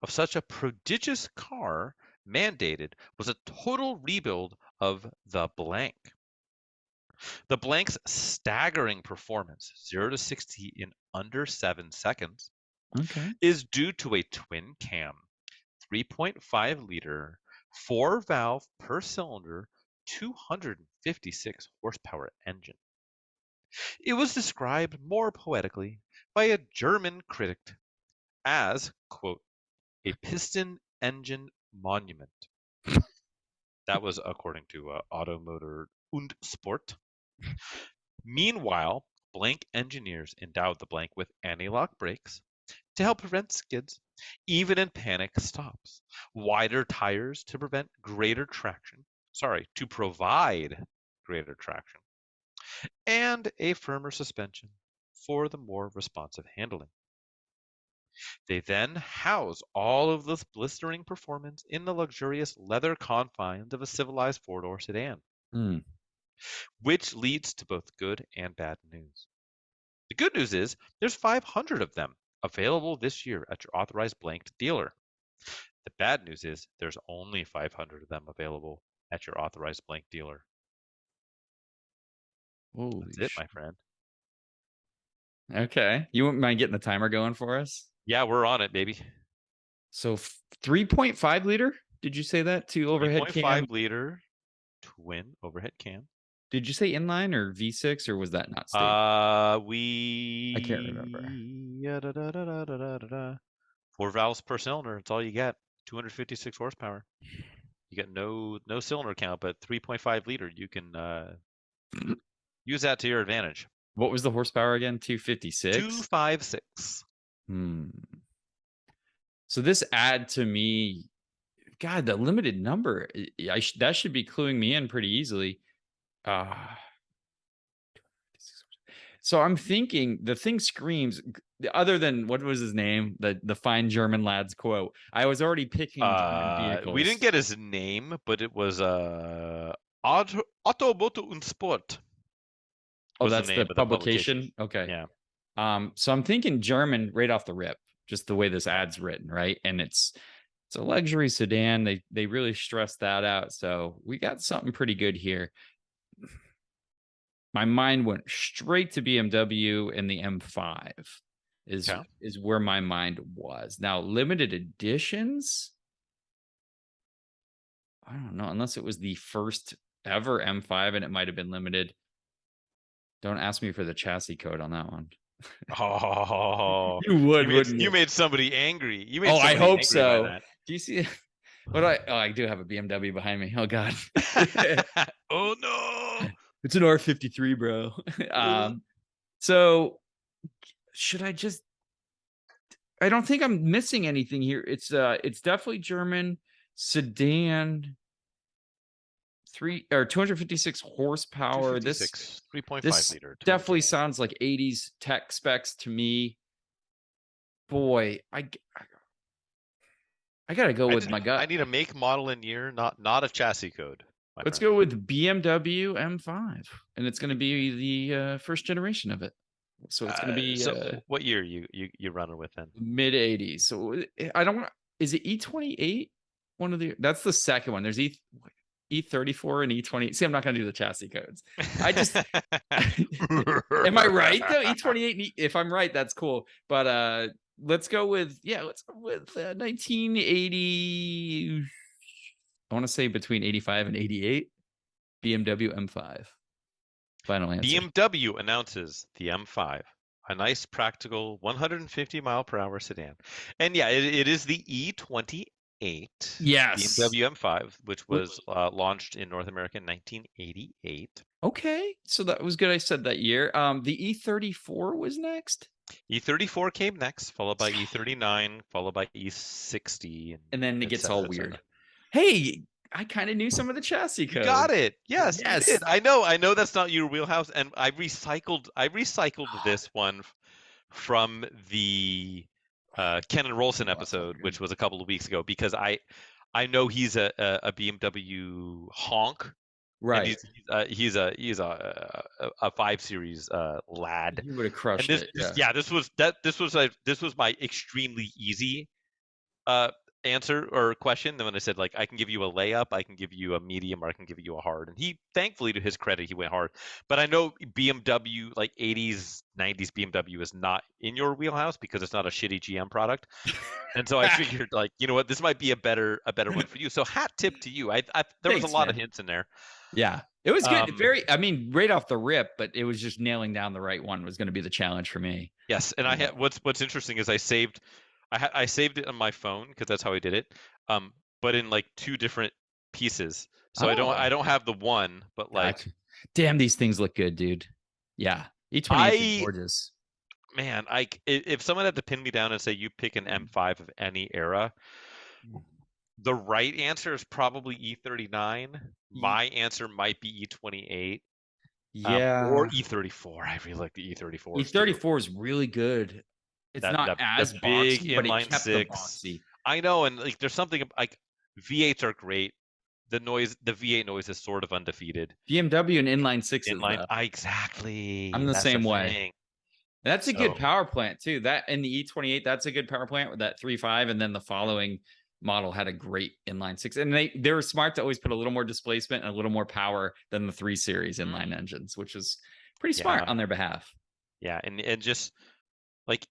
of such a prodigious car mandated was a total rebuild of the Blank. The Blank's staggering performance, 0 to 60 in under 7 seconds,
Okay.
is due to a twin cam, 3.5 liter, 4-valve per cylinder, 256 horsepower engine. It was described more poetically by a German critic as, quote, a piston engine monument. That was according to Automotor und Sport. Meanwhile, Blank engineers endowed the Blank with anti-lock brakes to help prevent skids, even in panic stops, wider tires to provide greater traction, and a firmer suspension for the more responsive handling. They then house all of this blistering performance in the luxurious leather confines of a civilized four-door sedan, which leads to both good and bad news. The good news is there's 500 of them available this year at your authorized Blanked dealer. The bad news is there's only 500 of them available at your authorized Blank dealer.
Holy
That's it, my friend.
Okay. You wouldn't mind getting the timer going for us?
Yeah, we're on it, baby.
So 3.5 liter? Did you say that to overhead
3.5
cam?
liter twin overhead cam.
Did you say inline or V6 or was that not stated?
I
can't remember.
4 valves per cylinder. That's all you get. 256 horsepower. You get no cylinder count, but 3.5 liter. You can use that to your advantage.
What was the horsepower again? 256?
256.
So this ad to me, God, the limited number, that should be cluing me in pretty easily. So I'm thinking the thing screams, other than what was his name, the fine German lad's quote. I was already picking German vehicles.
We didn't get his name, but it was Automotor und Sport.
Oh, that's the publication. Okay.
Yeah.
So I'm thinking German right off the rip, just the way this ad's written, right? And it's a luxury sedan. They really stress that out. So we got something pretty good here. My mind went straight to BMW, and the M5 is where my mind was. Now, limited editions, I don't know, unless it was the first ever M5 and it might have been limited. Don't ask me for the chassis code on that one.
Oh,
you would, wouldn't you?
You made somebody angry. You made
I hope so. Do you see what I do have a BMW behind me. Oh God.
Oh no.
It's an R53, bro. So should I just, I don't think I'm missing anything here. It's definitely German sedan, 256 horsepower.
3.5 liter.
Definitely sounds like 80s tech specs to me. Boy, I gotta go with my gut.
I need a make, model, and year, not a chassis code.
Let's go with BMW M5, and it's going to be the first generation of it. So it's going to be.
So what year you running with then?
Mid 80s. So I don't want. Is it E28? One of the. That's the second one. There's E34 and E20. See, I'm not going to do the chassis codes. I just, am I right though? E28, if I'm right, that's cool. But let's go with 1980. I want to say between 85 and 88. BMW M5. Final answer.
BMW announces the M5, a nice, practical 150 mile per hour sedan. And yeah, it is the E28
Yes.
BMW M5, which was launched in North America in 1988.
Okay, so that was good. I said that year. The E34 was next.
E34 came next, followed by E39, followed by E60,
and then it gets all
et
weird.
cetera.
Hey, I kind of knew some of the chassis code.
You got it. Yes,
Yes.
you did. I know that's not your wheelhouse, and I recycled this one from the Ken and Rolson episode, which was a couple of weeks ago, because I know he's a BMW honk.
Right.
And he's a 5 Series lad.
He would have crushed
and
it.
this was my extremely easy answer or question. Then when I said, like, I can give you a layup, I can give you a medium, or I can give you a hard, and he, thankfully, to his credit, he went hard. But I know BMW, like 80s 90s BMW, is not in your wheelhouse because it's not a shitty GM product. And so I figured, like, you know what, this might be a better one for you. So hat tip to you. There was a lot of hints in there.
Yeah, it was good. I mean, right off the rip, but it was just nailing down the right one was going to be the challenge for me.
Yes, and I had what's interesting is I saved it on my phone because that's how I did it. But in like 2 different pieces. So I don't have the one, but like,
gotcha. Damn, these things look good, dude. Yeah, E28 is gorgeous.
Man, if someone had to pin me down and say you pick an M5 of any era, the right answer is probably E39. My answer might be E28.
Yeah.
Or E34. I really like the E34.
E34 is really good. It's not as big, but it kept the boxy.
I know, and like there's something like V8s are great. The V8 noise is sort of undefeated.
BMW and inline sixes.
Exactly.
I'm the same way.
Thing.
That's a good power plant too. That in the E28, that's a good power plant with that 3.5, and then the following model had a great inline 6, and they were smart to always put a little more displacement and a little more power than the 3 Series inline engines, which is pretty smart on their behalf.
Yeah, and just like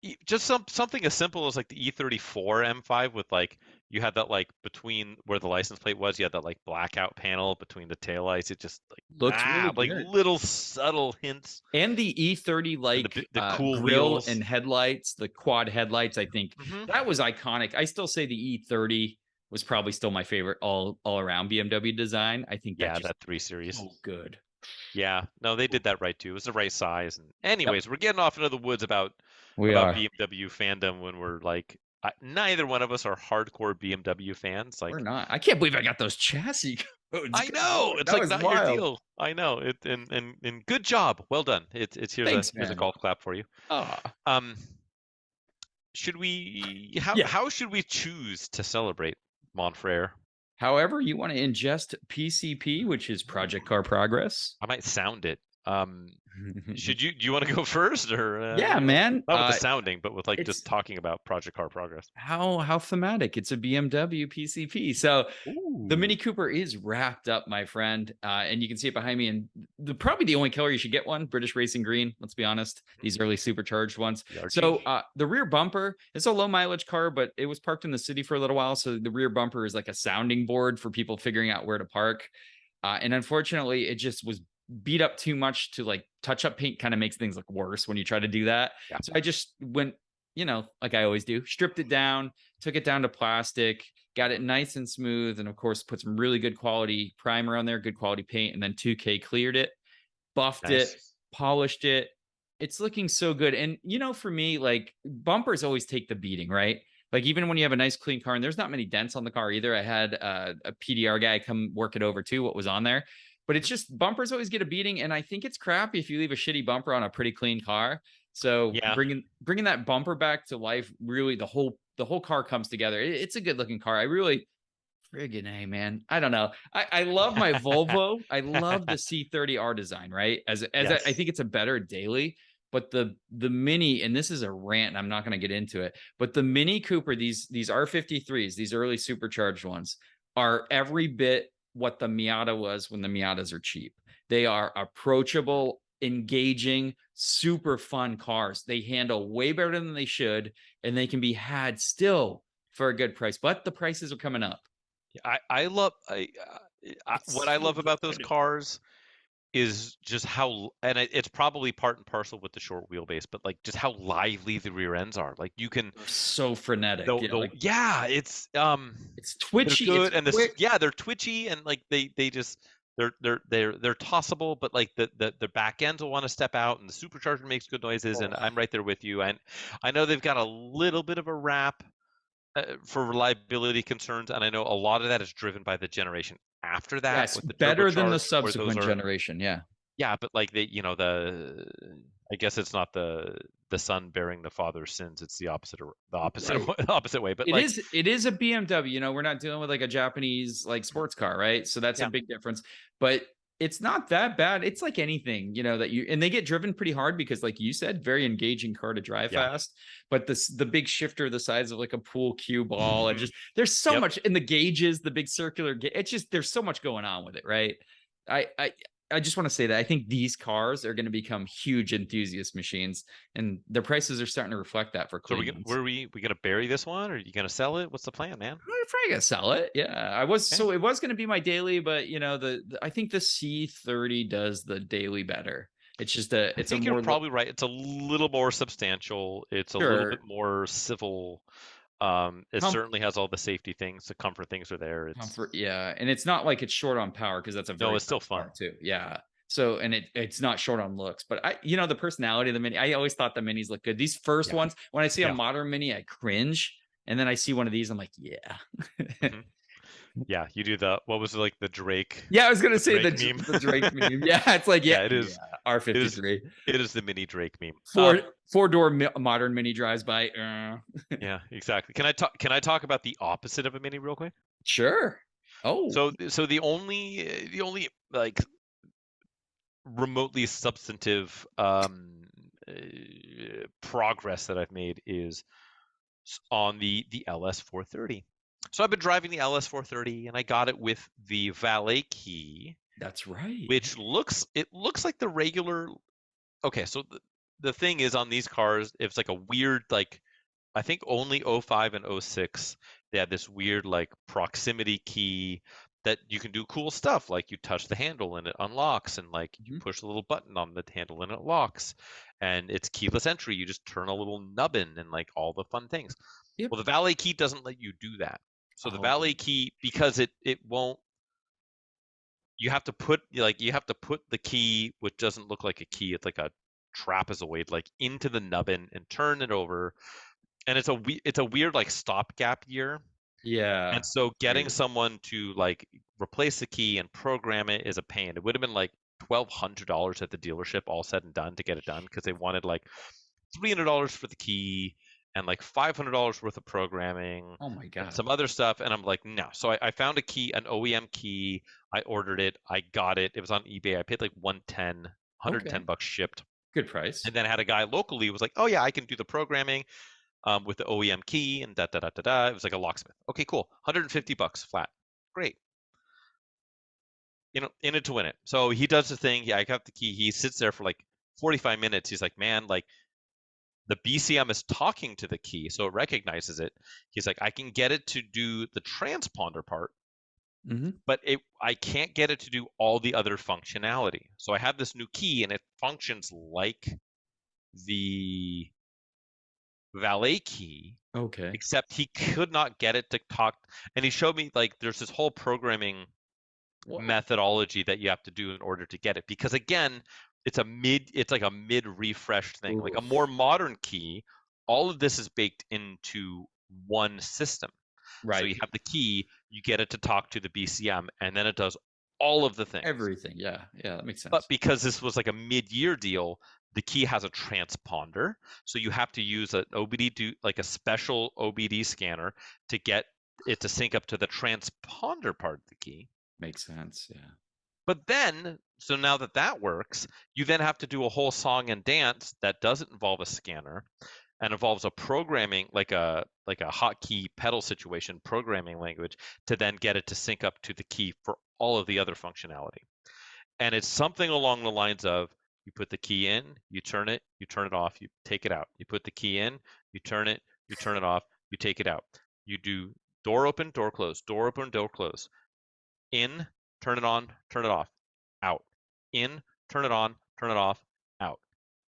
something as simple as like the E34 M5 with like you had that like between where the license plate was, you had that like blackout panel between the taillights. It just like
looks really
like
good.
Little subtle hints.
And the E30 like
the cool
grill
wheels
and headlights, the quad headlights, I think that was iconic. I still say the E30 was probably still my favorite all around BMW design. I think that
3 Series.
So good.
Yeah, no, they did that right too. It was the right size. And anyways, we're getting off into the woods about BMW fandom when we're like, neither one of us are hardcore BMW fans. Like,
we're not. I can't believe I got those chassis codes.
I know it's like not wild. Your deal. I know it, and good job, well done. It's here's a golf clap for you. Should we? How should we choose to celebrate Montfrere?
However you want to ingest PCP, which is Project Car Progress.
I might sound it. Do you want to go first, or
yeah, man,
not with the sounding, but with like just talking about Project Car Progress?
How thematic. It's a BMW PCP. So the Mini Cooper is wrapped up, my friend, and you can see it behind me. And probably the only color you should get one, British Racing Green. Let's be honest, these early supercharged ones. So the rear bumper, it's a low mileage car, but it was parked in the city for a little while. So the rear bumper is like a sounding board for people figuring out where to park. And unfortunately, it just was beat up too much to like touch up paint kind of makes things look worse when you try to do that. Yeah. So I just went, like I always do, stripped it down, took it down to plastic, got it nice and smooth. And of course, put some really good quality primer on there, good quality paint, and then 2K cleared it, buffed it, polished it. It's looking so good. And, for me, like bumpers always take the beating, right? Like even when you have a nice clean car and there's not many dents on the car either. I had a PDR guy come work it over too, what was on there. But it's just bumpers always get a beating, and I think it's crappy if you leave a shitty bumper on a pretty clean car. So bringing that bumper back to life, really the whole car comes together. It's a good looking car. I really friggin' A, man. I don't know. I love my Volvo. I love the C30R design, right? As I think it's a better daily. But the Mini, and this is a rant, and I'm not going to get into it, but the Mini Cooper, these R53s, these early supercharged ones, are every bit what the Miata was when the Miatas are cheap. They are approachable, engaging, super fun cars. They handle way better than they should, and they can be had still for a good price. But the prices are coming up.
I love
It's
what I
so
love about those
good.
cars is just how, and it's probably part and parcel with the short wheelbase, but like just how lively the rear ends are. Like you can,
They're so frenetic. Yeah, like
yeah, it's
it's
they're
twitchy. It's
good, and this,
quick.
yeah, they're twitchy, and like they just they're tossable, but like the back ends will want to step out, and the supercharger makes good noises, and
Oh,
I'm right there with you. And I know they've got a little bit of a rap for reliability concerns, and I know a lot of that is driven by the generation after that
yes,
with the
better than the
turbocharged, where those
subsequent
are,
generation. Yeah.
yeah, but like they, I guess it's not the son bearing the father's sins. It's the opposite,
Right.
the opposite way. But
It
like,
is it is a BMW, we're not dealing with like a Japanese like sports car, right? So that's a
yeah,
big difference. But it's not that bad. It's like anything, that you and they get driven pretty hard because like you said, very engaging car to drive
yeah,
fast. But the big shifter the size of like a pool cue ball, and just there's so
yep.
much in the gauges, the big circular it's just there's so much going on with it, right? I I I just want to say that I think these cars are going to become huge enthusiast machines, and their prices are starting to reflect that for
So
clean ones.
we gonna bury this one, or are you gonna sell it? What's the plan, man?
I'm probably gonna sell it. Yeah,
Okay.
it was gonna be my daily, but I think the C30 does the daily better. It's just
I
it's a
think you're
more
probably right. It's a little more substantial. It's a little bit
sure
more civil. It
com-
certainly has all the safety things, the comfort things are there. It's
comfort. Yeah, and it's not like it's short on power because that's a
no,
very
it's still
fast
fun.
car too. Yeah. So and it's not short on looks, but the personality of the Mini. I always thought the Minis look good. These first
Yeah,
ones, when I see a
yeah.
modern Mini, I cringe, and then I see one of these, I'm like, yeah.
hmm Yeah, you do the, what was it, like the Drake,
Yeah, I was gonna
the
say
Drake meme.
the Drake meme. Yeah, it's like
Yeah,
yeah,
it is,
R53.
it is the mini Drake meme.
Four door modern Mini drives by.
Yeah, exactly. Can I talk about the opposite of a mini real quick?
Sure. Oh,
So the only like remotely substantive progress that I've made is on the LS 430. So I've been driving the LS 430, and I got it with the valet key,
that's right.
which looks like the regular. Okay, so the thing is, on these cars, it's like a weird, like, I think only '05 and '06 they had this weird like proximity key that you can do cool stuff, like you touch the handle and it unlocks, and like you
Mhm.
push a little button on the handle and it locks, and it's keyless entry. You just turn a little nubbin and like all the fun things.
Yep.
Well, the valet key doesn't let you do that. So the
Oh,
valet key, because it won't, you have to put the key, which doesn't look like a key, it's like a trapezoid, like into the nubbin and turn it over. And it's a weird like stopgap year.
yeah.
And so getting
Weird.
someone to like replace the key and program it is a pain. It would have been like $1,200 at the dealership, all said and done, to get it done, because they wanted like $300 for the key and like $500 worth of programming
Oh my
and
god.
some other stuff. And I'm like, no. So I found a key, an OEM key. I ordered it. I got it. It was on eBay. I paid like 110
Okay.
bucks shipped.
Good price.
And then I had a guy locally who was like, oh yeah, I can do the programming with the OEM key and da da da da da. It was like a locksmith. Okay, cool. 150 bucks flat. Great. In it to win it. So he does the thing. Yeah, I got the key. He sits there for like 45 minutes. He's like, man, like the BCM is talking to the key, so it recognizes it. He's like, I can get it to do the transponder part,
Hmm.
but I can't get it to do all the other functionality. So I have this new key, and it functions like the valet key,
Okay.
except he could not get it to talk. And he showed me like there's this whole programming
What?
methodology that you have to do in order to get it, because again, it's like a mid refreshed thing, like a more
Oof.
modern key. All of this is baked into one system. So
Right.
you have the key, you get it to talk to the BCM, and then it does all of the things.
Everything. Yeah. Yeah. That makes
But
sense.
because this was like a mid-year deal, the key has a transponder, so you have to use an like a special OBD scanner to get it to sync up to the transponder part of the key.
Makes sense. Yeah.
But then, so now that that works, you then have to do a whole song and dance that doesn't involve a scanner and involves a programming, like a hotkey pedal situation programming language, to then get it to sync up to the key for all of the other functionality. And it's something along the lines of, you put the key in, you turn it off, you take it out. You put the key in, you turn it off, you take it out. You do door open, door close, door open, door close. In, turn it on, turn it off, out. In, turn it on, turn it off, out.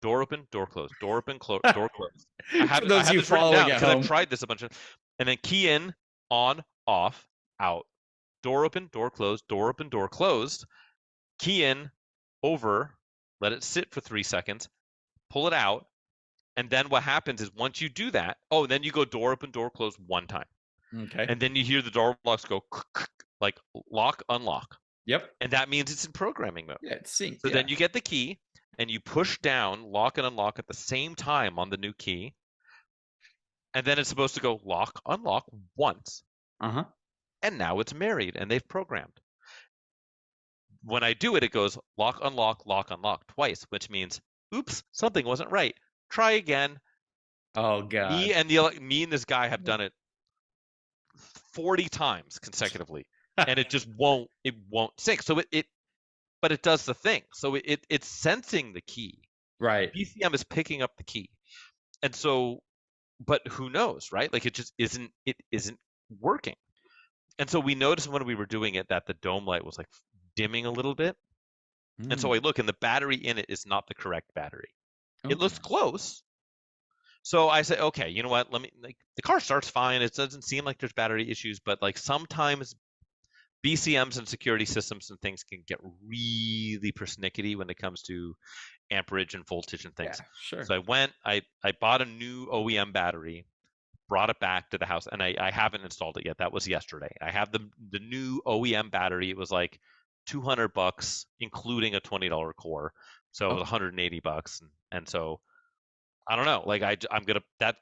Door open, door close, door open, door close. I have
those of you
this written down
following at
because
home.
I've tried this a bunch of, and then key in, on, off, out. Door open, door closed, door open, door closed. Key in, over, let it sit for 3 seconds, pull it out, and then what happens is once you do that, then you go door open, door close 1 time.
Okay.
And then you hear the door locks go like lock, unlock.
Yep.
And that means it's in programming mode.
Yeah, it's synced.
So then you get the key and you push down lock and unlock at the same time on the new key. And then it's supposed to go lock, unlock once.
Uh-huh.
And now it's married and they've programmed. When I do it, it goes lock, unlock twice, which means, oops, something wasn't right. Try again.
Oh God.
Me and this guy have done it 40 times consecutively, and it just won't sync. So but it does the thing. So it's sensing the key.
Right.
BCM is picking up the key, and so, but who knows, right? Like it just isn't working. And so we noticed when we were doing it that the dome light was like dimming a little bit. And so I look, and the battery in it is not the correct battery. Okay. It looks close. So I say, okay, you know what? The car starts fine. It doesn't seem like there's battery issues, but like sometimes BCMs and security systems and things can get really persnickety when it comes to amperage and voltage and things.
Yeah, sure.
So I bought a new OEM battery, brought it back to the house, and I haven't installed it yet. That was yesterday. I have the new OEM battery. It was like $200, including a $20 core. So it was $180, and so I don't know. Like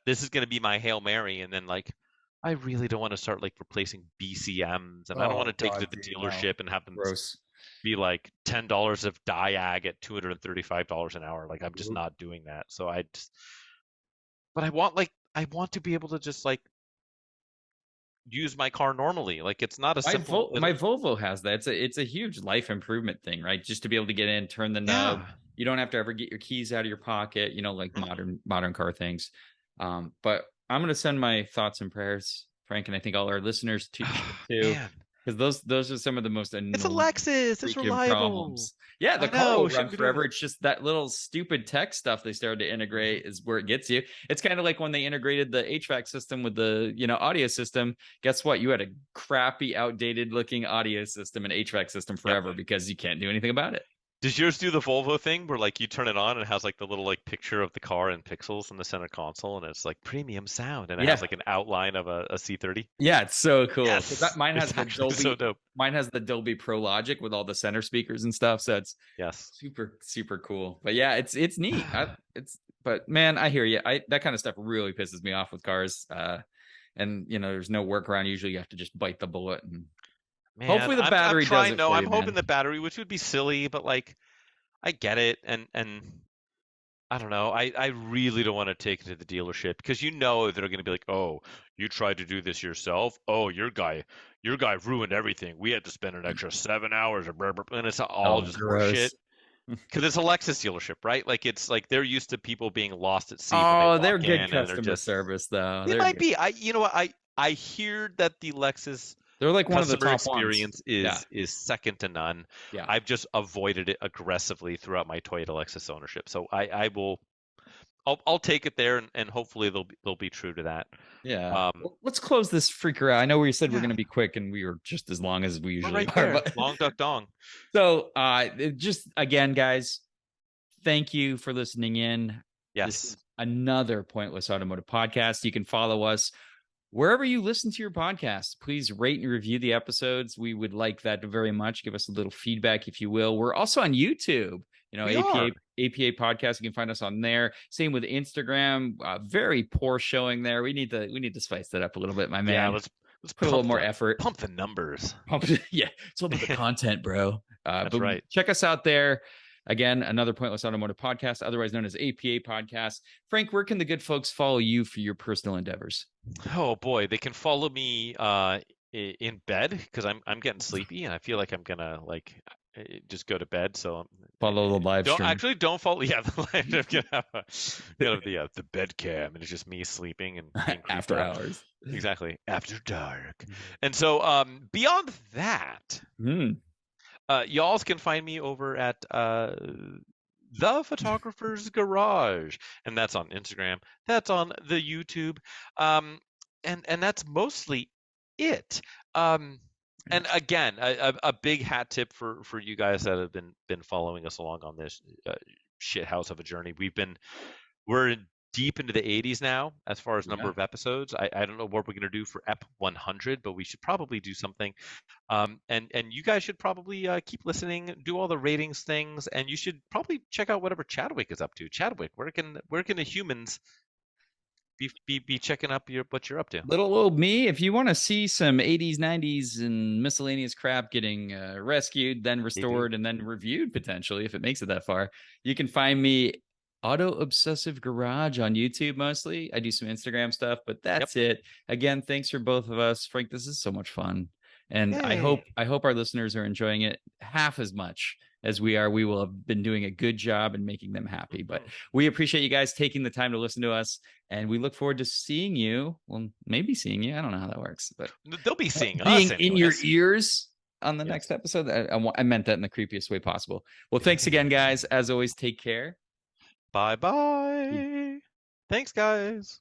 this is gonna be my Hail Mary, and then like I really don't want to start like replacing BCMs, and I don't want to take it to the dealership and have them be like $10 of diag at $235 an hour. Like I'm just not doing that. So but I want to be able to just like use my car normally. Like it's not a simple.
My Volvo has that. It's a huge life improvement thing, right? Just to be able to get in, turn the knob. You don't have to ever get your keys out of your pocket, like modern car things. But I'm going to send my thoughts and prayers, Frank, and I think all our listeners too, because those are some of the most annoying.
It's a Lexus. It's reliable.
Problems. Yeah, the car will run forever. It's just that little stupid tech stuff they started to integrate is where it gets you. It's kind of like when they integrated the HVAC system with the audio system. Guess what? You had a crappy, outdated looking audio system and HVAC system forever because you can't do anything about it.
Does yours do the Volvo thing where like you turn it on and it has like the little like picture of the car in pixels in the center console and it's like premium sound and it has like an outline of a C30?
Yeah, it's so cool.
Yes.
Mine has the Dolby.
So dope.
Mine has the Dolby Pro Logic with all the center speakers and stuff. So it's super super cool. But yeah, it's neat. But man, I hear you. That kind of stuff really pisses me off with cars. And there's no workaround. Usually you have to just bite the bullet and. Man, hopefully the battery does it for you,
I'm hoping the battery, which would be silly, but like I get it, and I don't know. I really don't want to take it to the dealership because they're going to be like, oh, you tried to do this yourself. Oh, your guy ruined everything. We had to spend an extra 7 hours, and it's all just bullshit. Because it's a Lexus dealership, right? Like it's like they're used to people being lost at sea.
Oh, they're good customer service, though.
They might be. I hear that the Lexus.
They're like one of the top
experience ones. is second to none.
Yeah.
I've just avoided it aggressively throughout my Toyota Lexus ownership. So I'll take it there and hopefully they'll be true to that.
Yeah. Let's close this freaker out. I know we said we're going to be quick and we were just as long as we usually are. But...
Long duck dong.
So just again, guys, thank you for listening in.
Yes.
This is another Pointless Automotive podcast. You can follow us wherever you listen to your podcast. Please rate and review the episodes. We would like that very much. Give us a little feedback, if you will. We're also on YouTube. APA podcast. You can find us on there. Same with Instagram. Very poor showing there. We need to spice that up a little bit, my man.
Yeah, let's
put a little more effort.
Pump the numbers.
Yeah, it's all about the content, bro.
That's right.
Check us out there. Again, another Pointless Automotive podcast, otherwise known as APA podcast. Frank, where can the good folks follow you for your personal endeavors?
Oh boy, they can follow me in bed because I'm getting sleepy and I feel like I'm gonna like just go to bed. So
Follow the live stream.
don't follow. Yeah, I'm gonna have the bed cam and it's just me sleeping and being creeped
After
out.
hours.
Exactly, after dark. And so beyond that, y'all can find me over at the Photographer's Garage, and that's on Instagram. That's on the YouTube, and that's mostly it. And again, a big hat tip for you guys that have been following us along on this shit house of a journey. We're deep into the 80s now as far as number of episodes. I don't know what we're gonna do for ep 100, but we should probably do something. And you guys should probably keep listening, do all the ratings things, and you should probably check out whatever Chadwick is up to. Chadwick, where can the humans be checking up what you're up to?
Little old me, if you want to see some 80s, 90s, and miscellaneous crap getting rescued, then restored, and then reviewed potentially, if it makes it that far, you can find me Auto Obsessive Garage on YouTube mostly. I do some Instagram stuff, but that's it. Again, thanks for both of us. Frank, this is so much fun. And I hope our listeners are enjoying it half as much as we are. We will have been doing a good job in making them happy. But we appreciate you guys taking the time to listen to us. And we look forward to seeing you. Well, maybe seeing you. I don't know how that works, but
they'll be seeing
being
us
in your ears on the next episode. I meant that in the creepiest way possible. Well, thanks again, guys. As always, take care.
Bye-bye. Thanks, guys.